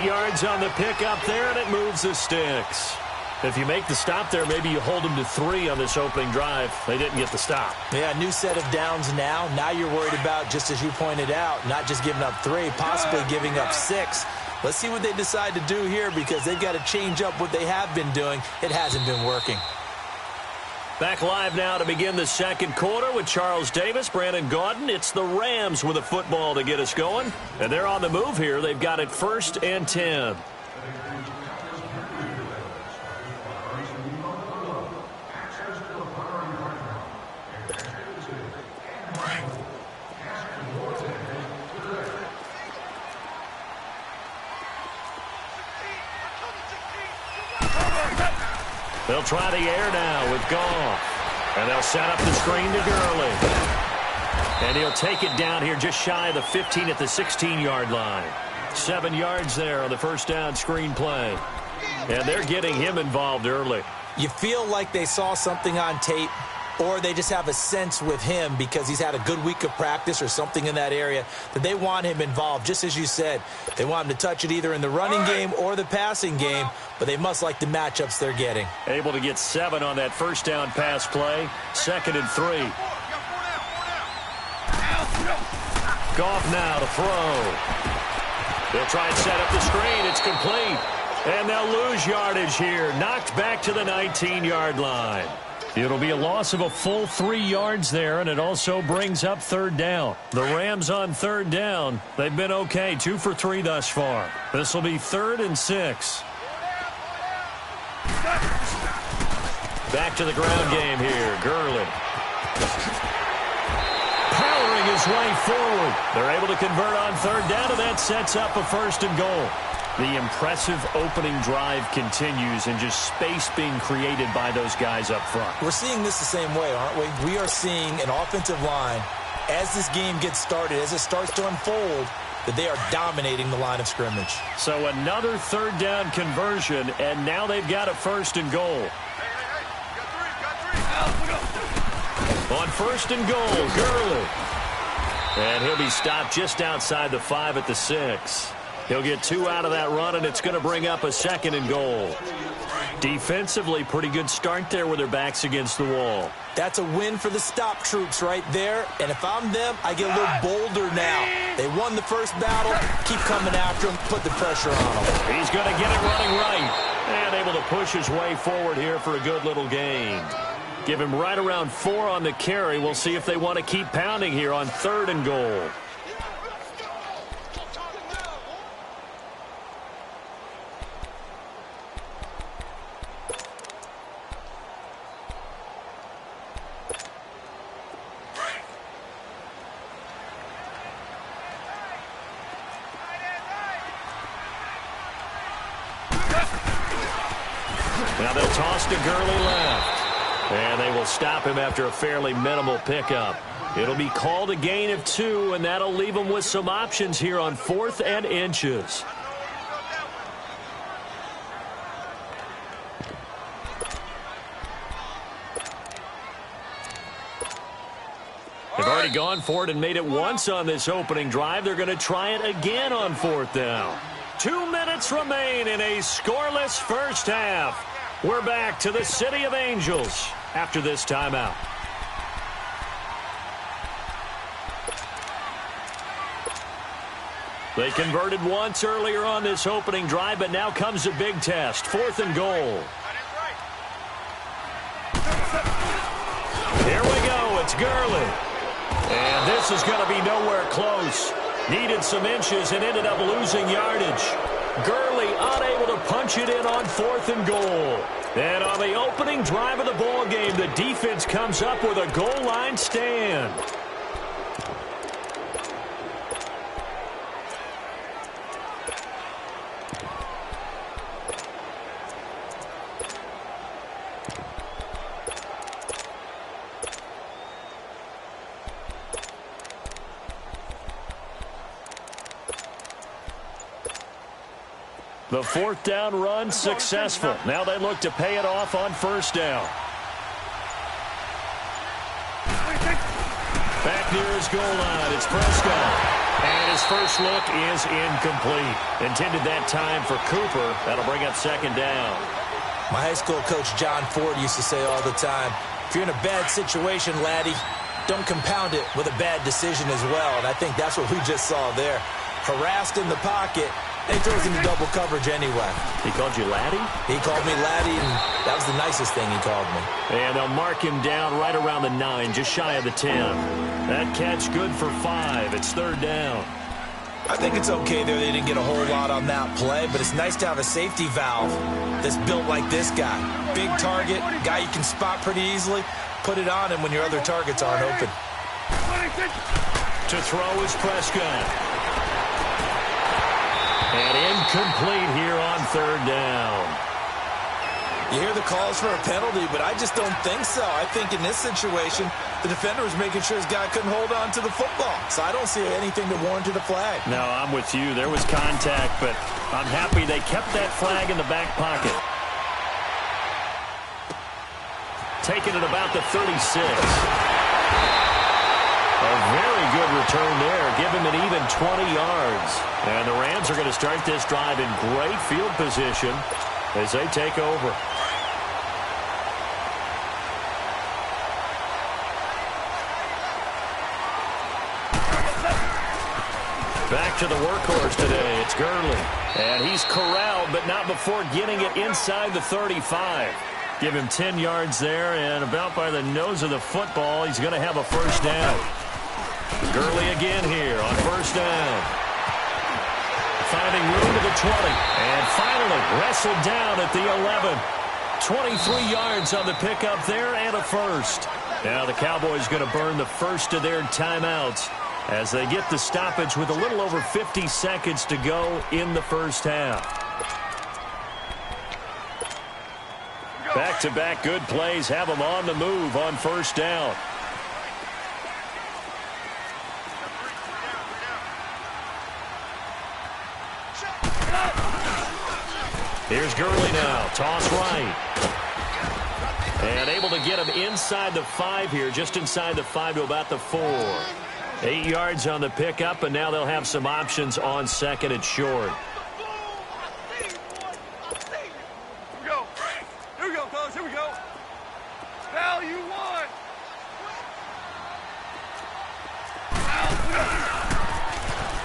8 yards on the pickup there, and it moves the sticks. If you make the stop there, maybe you hold them to 3 on this opening drive. They didn't get the stop. Yeah, new set of downs now. Now you're worried about, just as you pointed out, not just giving up 3, possibly giving up 6. Let's see what they decide to do here, because they've got to change up what they have been doing. It hasn't been working. Back live now to begin the second quarter with Charles Davis, Brandon Gaudin. It's the Rams with a football to get us going. And they're on the move here. They've got it 1st and 10. They'll try the air now with Goff. And they'll set up the screen to Gurley. And he'll take it down here just shy of the 15 at the 16-yard line. 7 yards there on the first down screen play. And they're getting him involved early. You feel like they saw something on tape, or they just have a sense with him because he's had a good week of practice or something in that area that they want him involved. Just as you said, they want him to touch it either in the running game or the passing game, but they must like the matchups they're getting. Able to get 7 on that first down pass play. 2nd and 3. Goff now to throw. They'll try and set up the screen. It's complete. And they'll lose yardage here. Knocked back to the 19-yard line. It'll be a loss of a full 3 yards there, and it also brings up 3rd down. The Rams on 3rd down. They've been okay, 2 for 3 thus far. This will be 3rd and 6. Back to the ground game here. Gurley. Powering his way forward. They're able to convert on 3rd down, and that sets up a 1st and goal. The impressive opening drive continues, and just space being created by those guys up front. We're seeing this the same way, aren't we? We are seeing an offensive line, as this game gets started, as it starts to unfold, that they are dominating the line of scrimmage. So another 3rd down conversion, and now they've got a 1st and goal. On 1st and goal, Gurley. And he'll be stopped just outside the 5 at the 6. He'll get 2 out of that run, and it's going to bring up a 2nd and goal. Defensively, pretty good start there with their backs against the wall. That's a win for the stop troops right there. And if I'm them, I get a little bolder now. They won the first battle. Keep coming after them. Put the pressure on them. He's going to get it running right. And able to push his way forward here for a good little gain. Give him right around 4 on the carry. We'll see if they want to keep pounding here on 3rd and goal. Now they'll toss to Gurley left. And they will stop him after a fairly minimal pickup. It'll be called a gain of 2, and that'll leave them with some options here on 4th and inches. They've already gone for it and made it once on this opening drive. They're going to try it again on 4th down. 2 minutes remain in a scoreless first half. We're back to the City of Angels after this timeout. They converted once earlier on this opening drive, but now comes a big test. 4th and goal. Here we go. It's Gurley. And this is going to be nowhere close. Needed some inches and ended up losing yardage. Gurley unable to punch it in on 4th and goal. And on the opening drive of the ball game, the defense comes up with a goal line stand. The 4th down run successful. Now they look to pay it off on 1st down. Back near his goal line, it's Prescott. And his first look is incomplete. Intended that time for Cooper. That'll bring up 2nd down. My high school coach, John Ford, used to say all the time, if you're in a bad situation, laddie, don't compound it with a bad decision as well. And I think that's what we just saw there. Harassed in the pocket, and he throws into double coverage anyway. He called you laddie? He called me laddie, and that was the nicest thing he called me. And they'll mark him down right around the 9, just shy of the 10. That catch good for 5. It's third down. I think it's okay there. They didn't get a whole lot on that play, but it's nice to have a safety valve that's built like this guy. Big target, guy you can spot pretty easily. Put it on him when your other targets aren't open. To throw is Prescott. And incomplete here on third down. You hear the calls for a penalty, but I just don't think so. I think in this situation, the defender was making sure his guy couldn't hold on to the football. So I don't see anything that warranted a flag. No, I'm with you. There was contact, but I'm happy they kept that flag in the back pocket. Taking it about the 36. A very good return there. Give him an even 20 yards. And the Rams are going to start this drive in great field position as they take over. Back to the workhorse today. It's Gurley. And he's corralled, but not before getting it inside the 35. Give him 10 yards there, and about by the nose of the football, he's going to have a first down. Gurley again here on first down. Finding room to the 20. And finally wrestled down at the 11. 23 yards on the pickup there and a first. Now the Cowboys going to burn the first of their timeouts as they get the stoppage with a little over 50 seconds to go in the first half. Back-to-back good plays have them on the move on first down. Here's Gurley now. Toss right. And able to get him inside the 5 here, just inside the 5 to about the 4. 8 yards on the pickup, and now they'll have some options on second and short.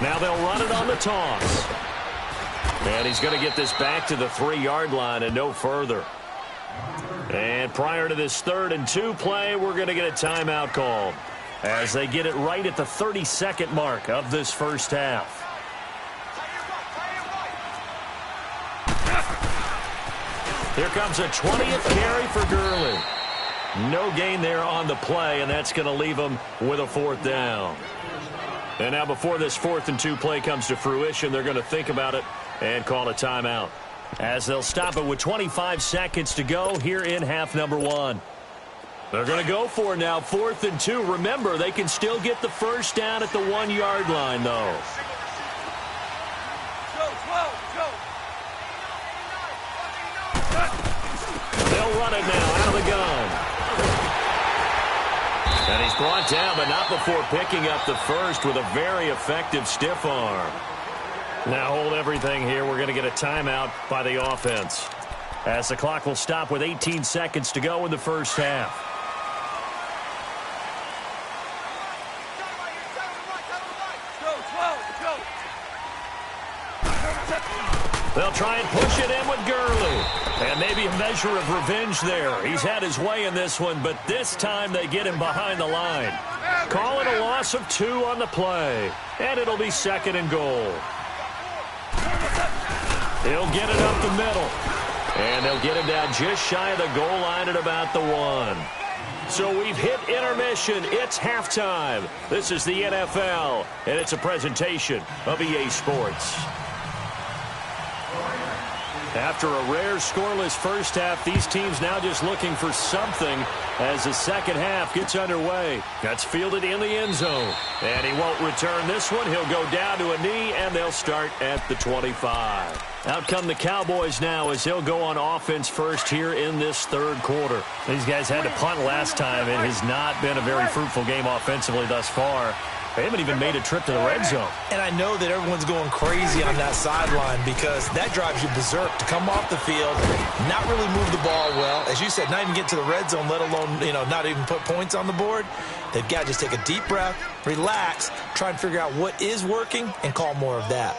Now they'll run it on the toss. And he's going to get this back to the 3-yard line and no further. And prior to this 3rd and 2 play, we're going to get a timeout called as they get it right at the 32nd mark of this first half. Here comes a 20th carry for Gurley. No gain there on the play, and that's going to leave him with a 4th down. And now before this 4th and 2 play comes to fruition, they're going to think about it and call a timeout, as they'll stop it with 25 seconds to go here in half number 1. They're going to go for it now, 4th and 2. Remember, they can still get the first down at the 1-yard line, though. They'll run it now out of the gun. And he's brought down, but not before picking up the first with a very effective stiff arm. Now hold everything here. We're going to get a timeout by the offense, as the clock will stop with 18 seconds to go in the first half. They'll try and push it in with Gurley. And maybe a measure of revenge there. He's had his way in this one, but this time they get him behind the line. Call it a loss of 2 on the play. And it'll be 2nd and goal. He'll get it up the middle. And they'll get him down just shy of the goal line at about the 1. So we've hit intermission. It's halftime. This is the NFL, and it's a presentation of EA Sports. After a rare scoreless first half, these teams now just looking for something as the second half gets underway. That's fielded in the end zone. And he won't return this one. He'll go down to a knee, and they'll start at the 25. Out come the Cowboys now as they'll go on offense first here in this 3rd quarter. These guys had to punt last time. It has not been a very fruitful game offensively thus far. They haven't even made a trip to the red zone. And I know that everyone's going crazy on that sideline because that drives you berserk to come off the field, not really move the ball well. As you said, not even get to the red zone, let alone, not even put points on the board. They've got to just take a deep breath, relax, try and figure out what is working, and call more of that.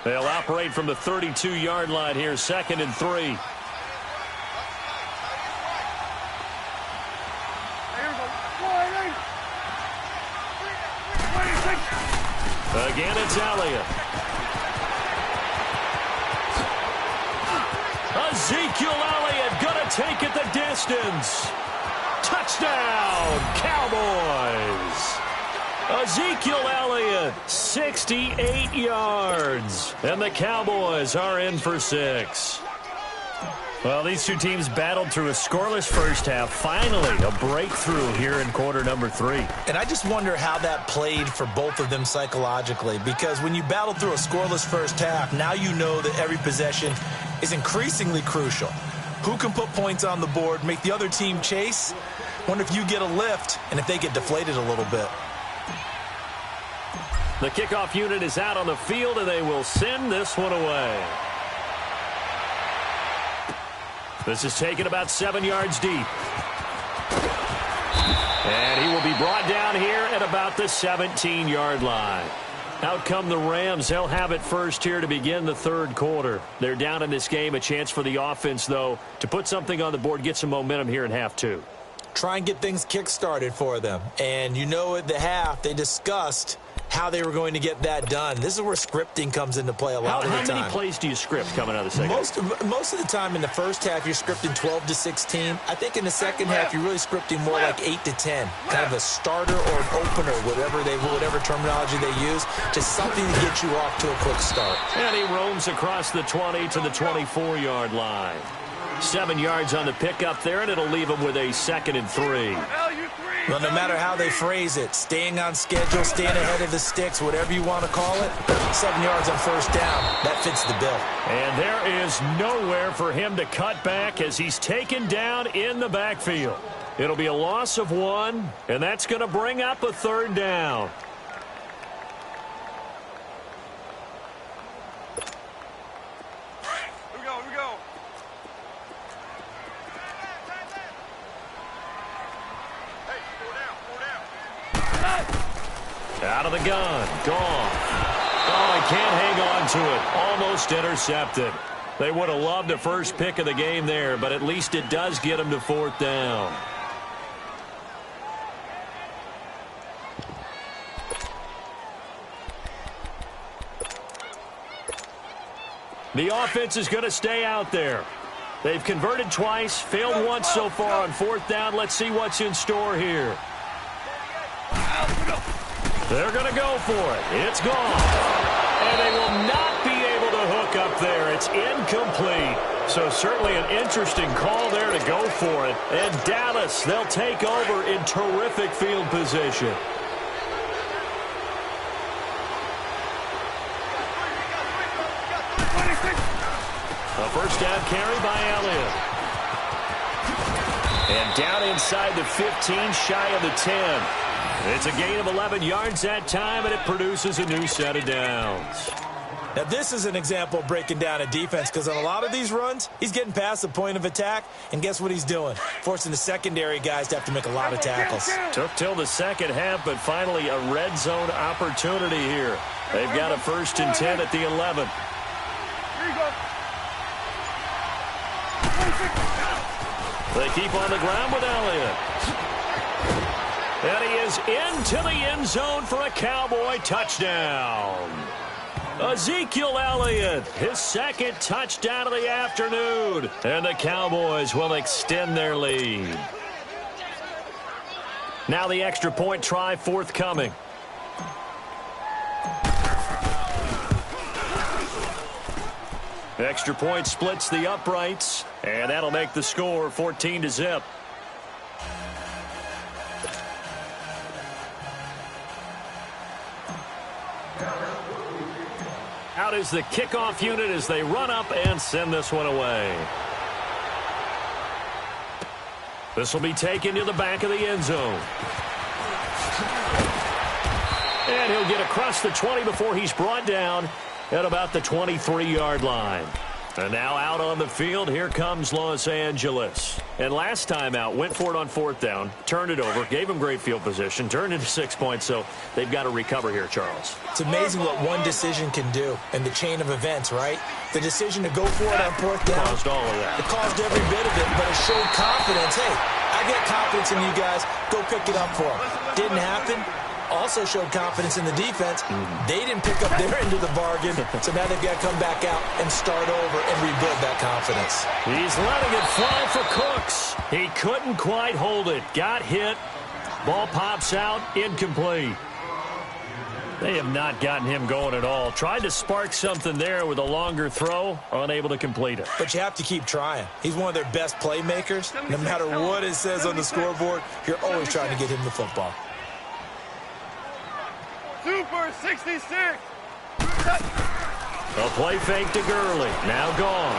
They'll operate from the 32-yard line here, 2nd and 3. Again, it's Elliott. Ezekiel Elliott going to take it the distance. Touchdown, Cowboys. Ezekiel Elliott, 68 yards. And the Cowboys are in for 6. Well, these two teams battled through a scoreless first half. Finally, a breakthrough here in quarter number 3. And I just wonder how that played for both of them psychologically, because when you battle through a scoreless first half, now you know that every possession is increasingly crucial. Who can put points on the board, make the other team chase? Wonder if you get a lift and if they get deflated a little bit. The kickoff unit is out on the field, and they will send this one away. This is taken about 7 yards deep. And he will be brought down here at about the 17-yard line. Out come the Rams. They'll have it first here to begin the third quarter. They're down in this game. A chance for the offense, though, to put something on the board, get some momentum here in half 2. Try and get things kick-started for them. And you know at the half, they discussed how they were going to get that done. This is where scripting comes into play a lot of the time. How many plays do you script coming out of the second? Most of the time in the first half, you're scripting 12 to 16. I think in the second half, you're really scripting more like 8 to 10. Kind of a starter or an opener, whatever terminology they use. Just something to get you off to a quick start. And he roams across the 20 to the 24-yard line. 7 yards on the pickup there, and it'll leave him with a 2nd and 3. Well, no matter how they phrase it, staying on schedule, staying ahead of the sticks, whatever you want to call it, 7 yards on first down, that fits the bill. And there is nowhere for him to cut back as he's taken down in the backfield. It'll be a loss of 1, and that's going to bring up a 3rd down. Out of the gun. Gone. Oh, he can't hang on to it. Almost intercepted. They would have loved the first pick of the game there, but at least it does get him to 4th down. The offense is going to stay out there. They've converted twice, failed once so far on 4th down. Let's see what's in store here. They're going to go for it. It's gone. And they will not be able to hook up there. It's incomplete. So certainly an interesting call there to go for it. And Dallas, they'll take over in terrific field position. A first down carry by Elliott. And down inside the 15, shy of the 10. It's a gain of 11 yards that time, and it produces a new set of downs. Now, this is an example of breaking down a defense, because on a lot of these runs, he's getting past the point of attack, and guess what he's doing? Forcing the secondary guys to have to make a lot of tackles. Took till the second half, but finally a red zone opportunity here. They've got a 1st and 10 at the 11. They keep on the ground with Elliott. And he is into the end zone for a Cowboy touchdown. Ezekiel Elliott, his 2nd touchdown of the afternoon. And the Cowboys will extend their lead. Now the extra point try forthcoming. Extra point splits the uprights, and that'll make the score 14-0. Out is the kickoff unit as they run up and send this one away. This will be taken to the back of the end zone. And he'll get across the 20 before he's brought down at about the 23-yard line. And now out on the field, here comes Los Angeles. And last time out, went for it on 4th down, turned it over, gave them great field position, turned into 6 points, so they've got to recover here, Charles. It's amazing what one decision can do in the chain of events, right? The decision to go for it on 4th down. Caused all of that. It caused every bit of it, but it showed confidence. Hey, I got confidence in you guys. Go pick it up for them. Didn't happen. Also showed confidence in the defense. They didn't pick up their end of the bargain, so now they've got to come back out and start over and rebuild that confidence. He's letting it fly for Cooks. He couldn't quite hold it. Got hit. Ball pops out. Incomplete. They have not gotten him going at all. Tried to spark something there with a longer throw. Unable to complete it. But you have to keep trying. He's one of their best playmakers. No matter what it says on the scoreboard, you're always trying to get him the football. Super 66. A play fake to Gurley. Now gone.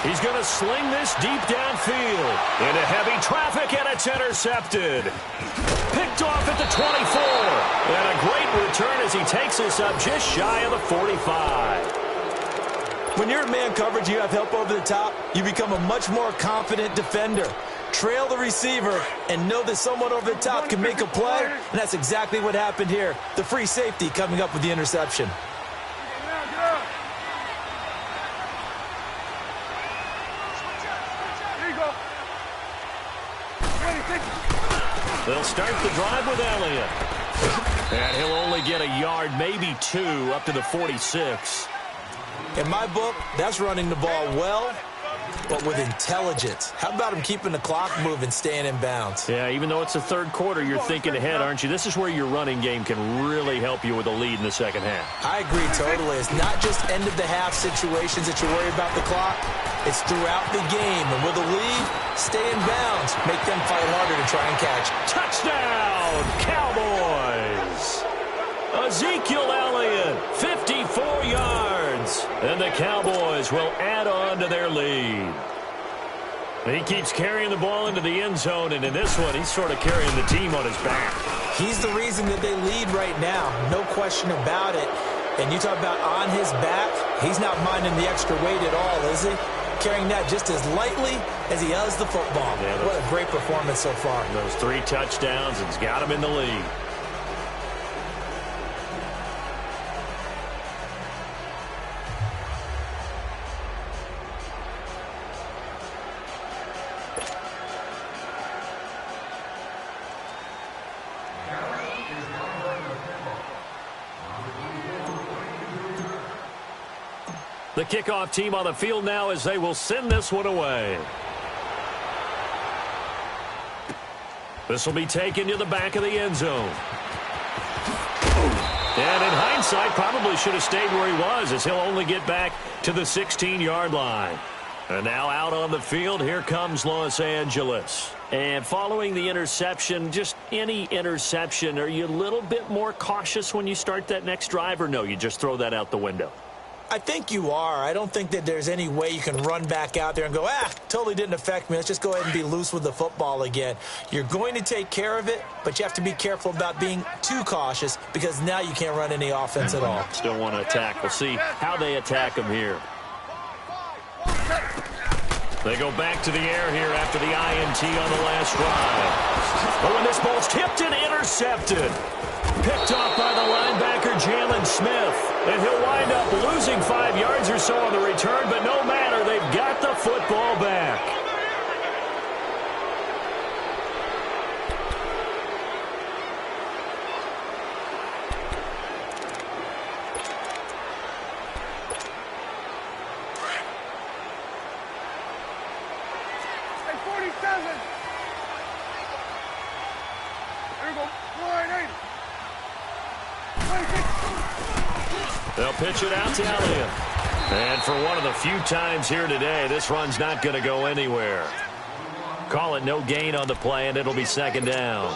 He's going to sling this deep downfield. Into heavy traffic, and it's intercepted. Picked off at the 24. And a great return as he takes us up just shy of the 45. When you're in man coverage, you have help over the top, you become a much more confident defender. Trail the receiver and know that someone over the top can make a play, and that's exactly what happened here. The free safety coming up with the interception. They'll start the drive with Elliott. And he'll only get a yard, maybe 2, up to the 46. In my book, that's running the ball well, but with intelligence. How about him keeping the clock moving, staying in bounds? Yeah, even though it's the third quarter, you're thinking ahead, aren't you? This is where your running game can really help you with a lead in the second half. I agree totally. It's not just end-of-the-half situations that you worry about the clock. It's throughout the game. And with a lead, stay in bounds. Make them fight harder to try and catch. Touchdown, Cowboys! Ezekiel Elliott, 54 yards. And the Cowboys will add on to their lead. He keeps carrying the ball into the end zone, and in this one, he's sort of carrying the team on his back. He's the reason that they lead right now. No question about it. And you talk about on his back, he's not minding the extra weight at all, is he? Carrying that just as lightly as he does the football. Yeah, what a great performance so far. Those 3 touchdowns, and he's got him in the lead. The kickoff team on the field now as they will send this one away. This will be taken to the back of the end zone. And in hindsight, probably should have stayed where he was, as he'll only get back to the 16-yard line. And now out on the field, here comes Los Angeles. And following the interception, just any interception, are you a little bit more cautious when you start that next drive, or no, you just throw that out the window? I think you are. I don't think that there's any way you can run back out there and go, totally didn't affect me. Let's just go ahead and be loose with the football again. You're going to take care of it, but you have to be careful about being too cautious because now you can't run any offense at all. Still want to attack. We'll see how they attack him here. They go back to the air here after the INT on the last drive. Oh, and this ball's tipped and intercepted. Picked off by the linebacker, Jalen Smith. And he'll wind up losing 5 yards or so on the return, but no matter, they've got the football back. Hey, 47. There we go. 480. They'll pitch it out to Elliott. And for one of the few times here today, this run's not going to go anywhere. Call it no gain on the play, and it'll be second down.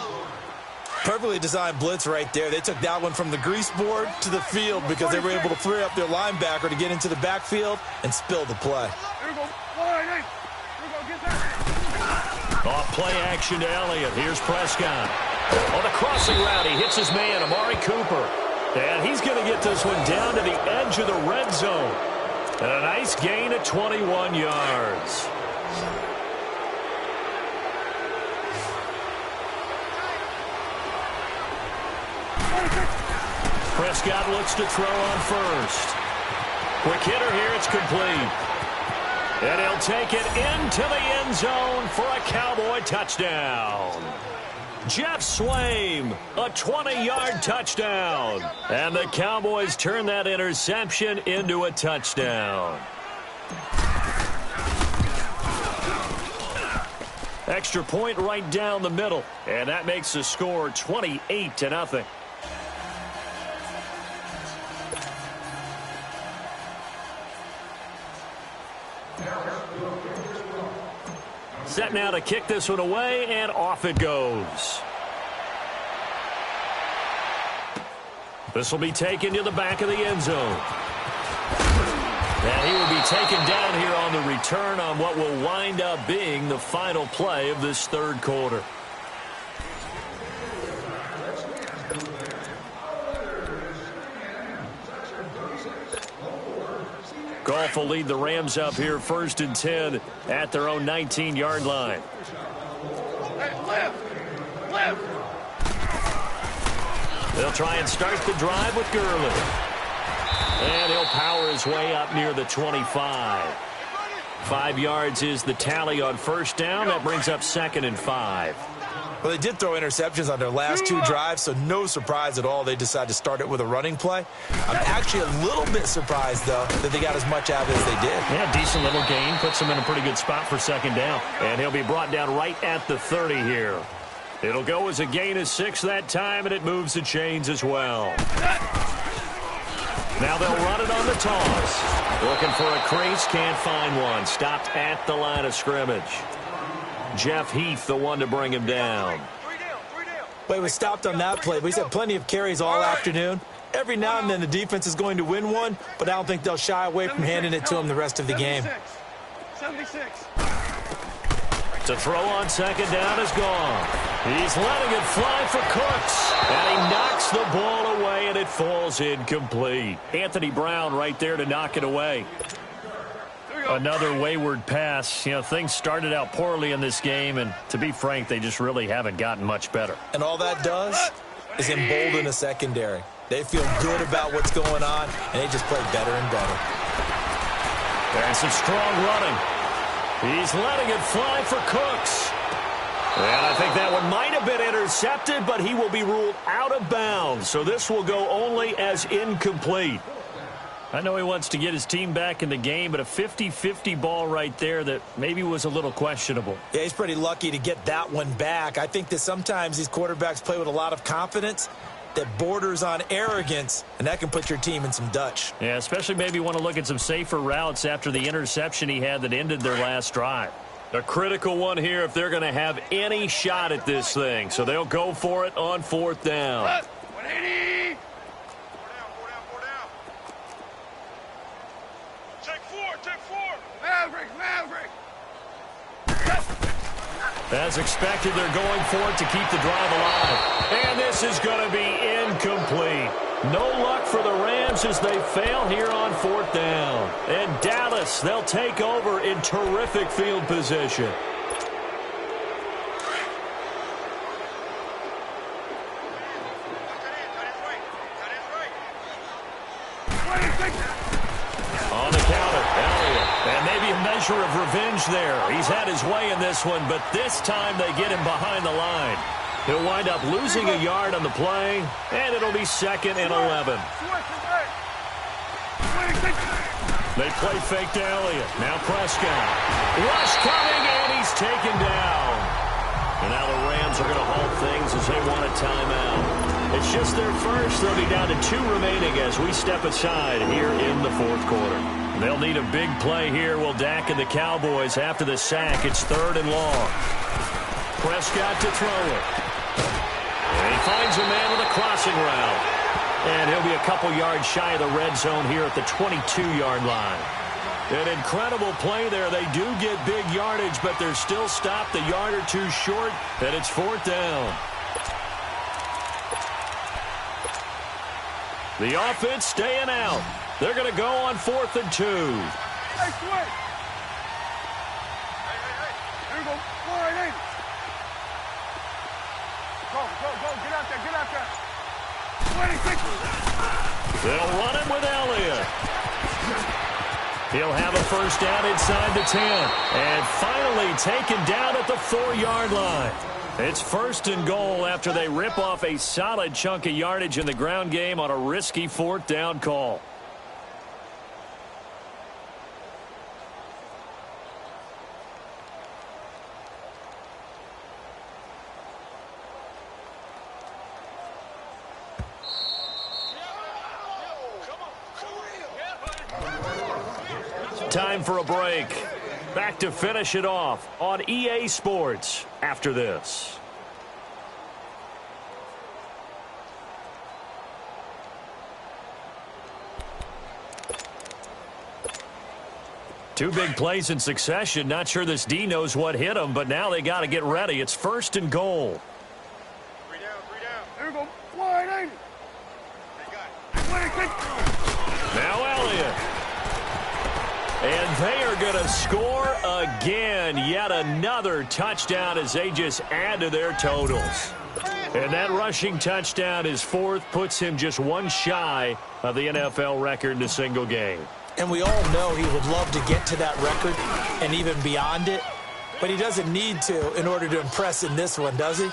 Perfectly designed blitz right there. They took that one from the grease board to the field because they were able to free up their linebacker to get into the backfield and spill the play. Here we go. 480. Here we go. Get that. Off play action to Elliott. Here's Prescott. On the crossing route, he hits his man, Amari Cooper. And he's going to get this one down to the edge of the red zone. And a nice gain at 21 yards. Prescott looks to throw on first. Quick hitter here, it's complete. And he'll take it into the end zone for a Cowboy touchdown. Jeff Swaim, a 20-yard touchdown. And the Cowboys turn that interception into a touchdown. Extra point right down the middle. And that makes the score 28-0. Set now to kick this one away, and off it goes. This will be taken to the back of the end zone. And he will be taken down here on the return on what will wind up being the final play of this third quarter. Goff will lead the Rams up here 1st and 10 at their own 19-yard line. They'll try and start the drive with Gurley. And he'll power his way up near the 25. 5 yards is the tally on first down. That brings up 2nd and 5. Well, they did throw interceptions on their last 2 drives, so no surprise at all they decided to start it with a running play. I'm actually a little bit surprised, though, that they got as much out of it as they did. Yeah, decent little gain. Puts them in a pretty good spot for 2nd down. And he'll be brought down right at the 30 here. It'll go as a gain of 6 that time, and it moves the chains as well. Now they'll run it on the toss. Looking for a crease, can't find one. Stopped at the line of scrimmage. Jeff Heath, the one to bring him down. Well, he was stopped on that play, but he's had plenty of carries all afternoon. Every now and then the defense is going to win one, but I don't think they'll shy away from handing it to him the rest of the game. 76. To throw on 2nd down is gone. He's letting it fly for Cooks. And he knocks the ball away, and it falls incomplete. Anthony Brown right there to knock it away. Another wayward pass. You know, things started out poorly in this game, and to be frank, they just really haven't gotten much better. And all that does is embolden a secondary. They feel good about what's going on, and they just play better and better. And some strong running. He's letting it fly for Cooks. And I think that one might have been intercepted, but he will be ruled out of bounds. So this will go only as incomplete. I know he wants to get his team back in the game, but a 50-50 ball right there that maybe was a little questionable. Yeah, he's pretty lucky to get that one back. I think that sometimes these quarterbacks play with a lot of confidence that borders on arrogance, and that can put your team in some Dutch. Yeah, especially maybe want to look at some safer routes after the interception he had that ended their last drive. A critical one here if they're going to have any shot at this thing. So they'll go for it on 4th down. 180. Four down. Take four. Maverick. As expected, they're going for it to keep the drive alive. And this is going to be incomplete. No luck for the Rams as they fail here on 4th down. And Dallas, they'll take over in terrific field position. On the counter, Elliott. And maybe a measure of revenge there. He's had his way in this one, but this time they get him behind the line. He'll wind up losing a yard on the play, and it'll be 2nd and 11. They play fake to Elliott. Now Prescott. Rush coming, and he's taken down. And now the Rams are going to halt things as they want a timeout. It's just their first. They'll be down to 2 remaining as we step aside here in the 4th quarter. They'll need a big play here. Will Dak and the Cowboys after the sack. It's 3rd and long. Prescott to throw it. And he finds a man with a crossing route. And he'll be a couple yards shy of the red zone here at the 22-yard line. An incredible play there. They do get big yardage, but they're still stopped a yard or two short, and it's 4th down. The offense staying out. They're going to go on 4th and 2. Hey, switch. Hey. Here we go. 4-8. Go. Get out there. 26. They'll run it with Elliott. He'll have a first down inside the 10. And finally taken down at the 4-yard line. It's 1st and goal after they rip off a solid chunk of yardage in the ground game on a risky 4th down call. Time for a break. Back to finish it off on EA Sports after this. Two big plays in succession. Not sure this D knows what hit him, but now they got to get ready. It's 1st and goal. 3 down. Here we go. 4-8. Now Elliott. And they are going to score again. Yet another touchdown as they just add to their totals. And that rushing touchdown is 4th, puts him just one shy of the NFL record in a single game. And we all know he would love to get to that record and even beyond it. But he doesn't need to in order to impress in this one, does he?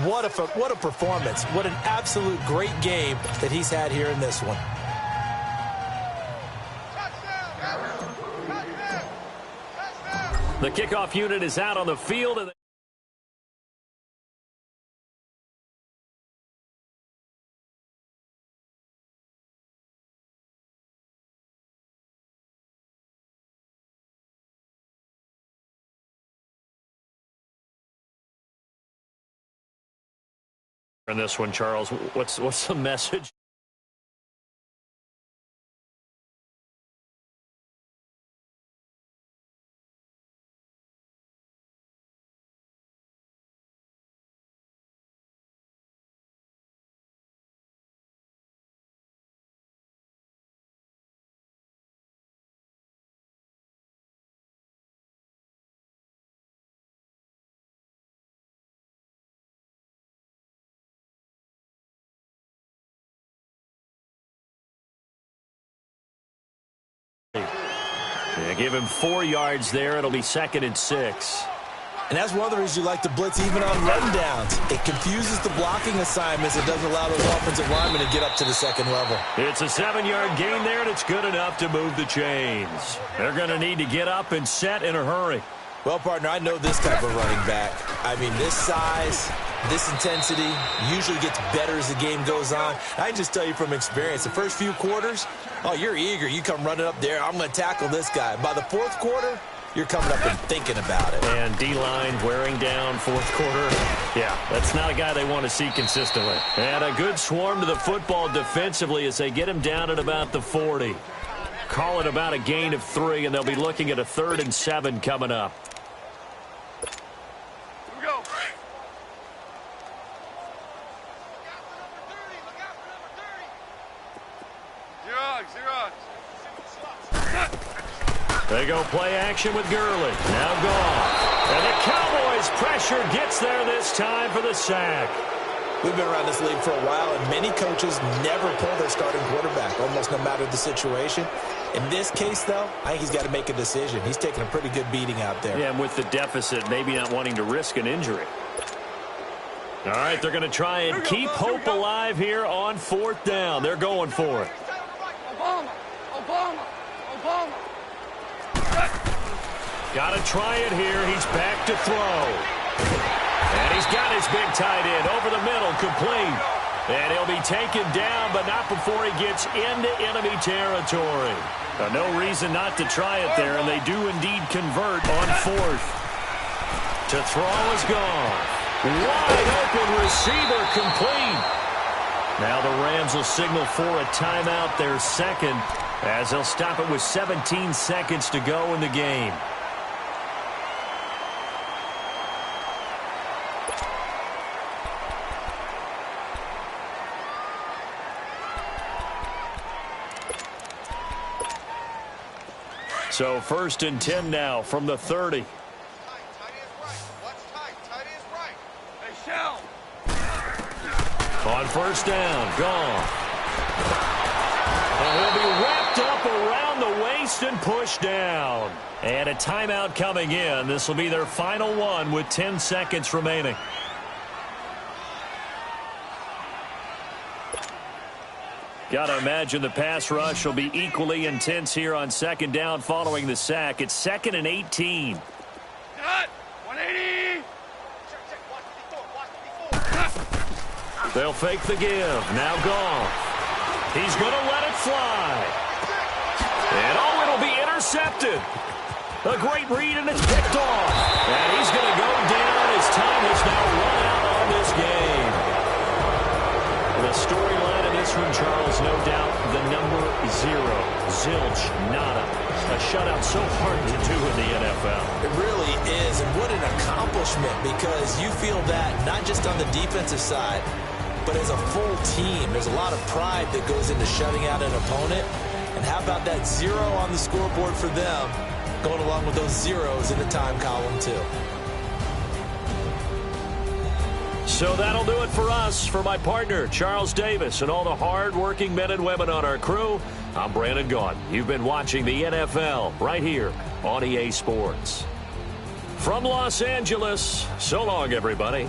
What a performance. What an absolute great game that he's had here in this one. The kickoff unit is out on the field. And in this one, Charles, what's the message? Yeah, give him 4 yards there. It'll be 2nd and 6. And that's one of the reasons you like to blitz even on rundowns. It confuses the blocking assignments. It doesn't allow those offensive linemen to get up to the 2nd level. It's a 7-yard gain there, and it's good enough to move the chains. They're going to need to get up and set in a hurry. Well, partner, I know this type of running back. I mean, this size, this intensity usually gets better as the game goes on. I can just tell you from experience, the first few quarters, oh, you're eager. You come running up there, I'm going to tackle this guy. By the 4th quarter, you're coming up and thinking about it. And D-line wearing down 4th quarter. Yeah, that's not a guy they want to see consistently. And a good swarm to the football defensively as they get him down at about the 40. Call it about a gain of 3, and they'll be looking at a 3rd and 7 coming up. Here we go. Zero. They go play action with Gurley. Now gone. And the Cowboys pressure gets there this time for the sack. We've been around this league for a while, and many coaches never pull their starting quarterback, almost no matter the situation. In this case, though, I think he's got to make a decision. He's taking a pretty good beating out there. Yeah, and with the deficit, maybe not wanting to risk an injury. All right, they're going to try and keep hope alive here on 4th down. They're going for it. Obama. Got to try it here. He's back to throw. And he's got his big tight end over the middle, complete. And he'll be taken down, but not before he gets into enemy territory. No reason not to try it there, and they do indeed convert on 4th. To throw is gone. Wide open receiver, complete. Now the Rams will signal for a timeout, their 2nd, as they'll stop it with 17 seconds to go in the game. So 1st and 10 now from the 30. On 1st down, gone. And he'll be wrapped up around the waist and pushed down. And a timeout coming in. This will be their final one with 10 seconds remaining. Got to imagine the pass rush will be equally intense here on 2nd down following the sack. It's 2nd and 18. Cut! 180! They'll fake the give. Now gone. He's going to let it fly. And it'll be intercepted. A great read, and it's picked off. And he's going to go down. His time has now run out on this game. The storyline of this one, Charles, no doubt the number 0. Zilch, nada. A shutout so hard to do in the NFL. It really is, and what an accomplishment, because you feel that not just on the defensive side, but as a full team. There's a lot of pride that goes into shutting out an opponent. And how about that 0 on the scoreboard for them, going along with those zeros in the time column, too. So that'll do it for us. For my partner, Charles Davis, and all the hard-working men and women on our crew, I'm Brandon Gaudin. You've been watching the NFL right here on EA Sports. From Los Angeles, so long, everybody.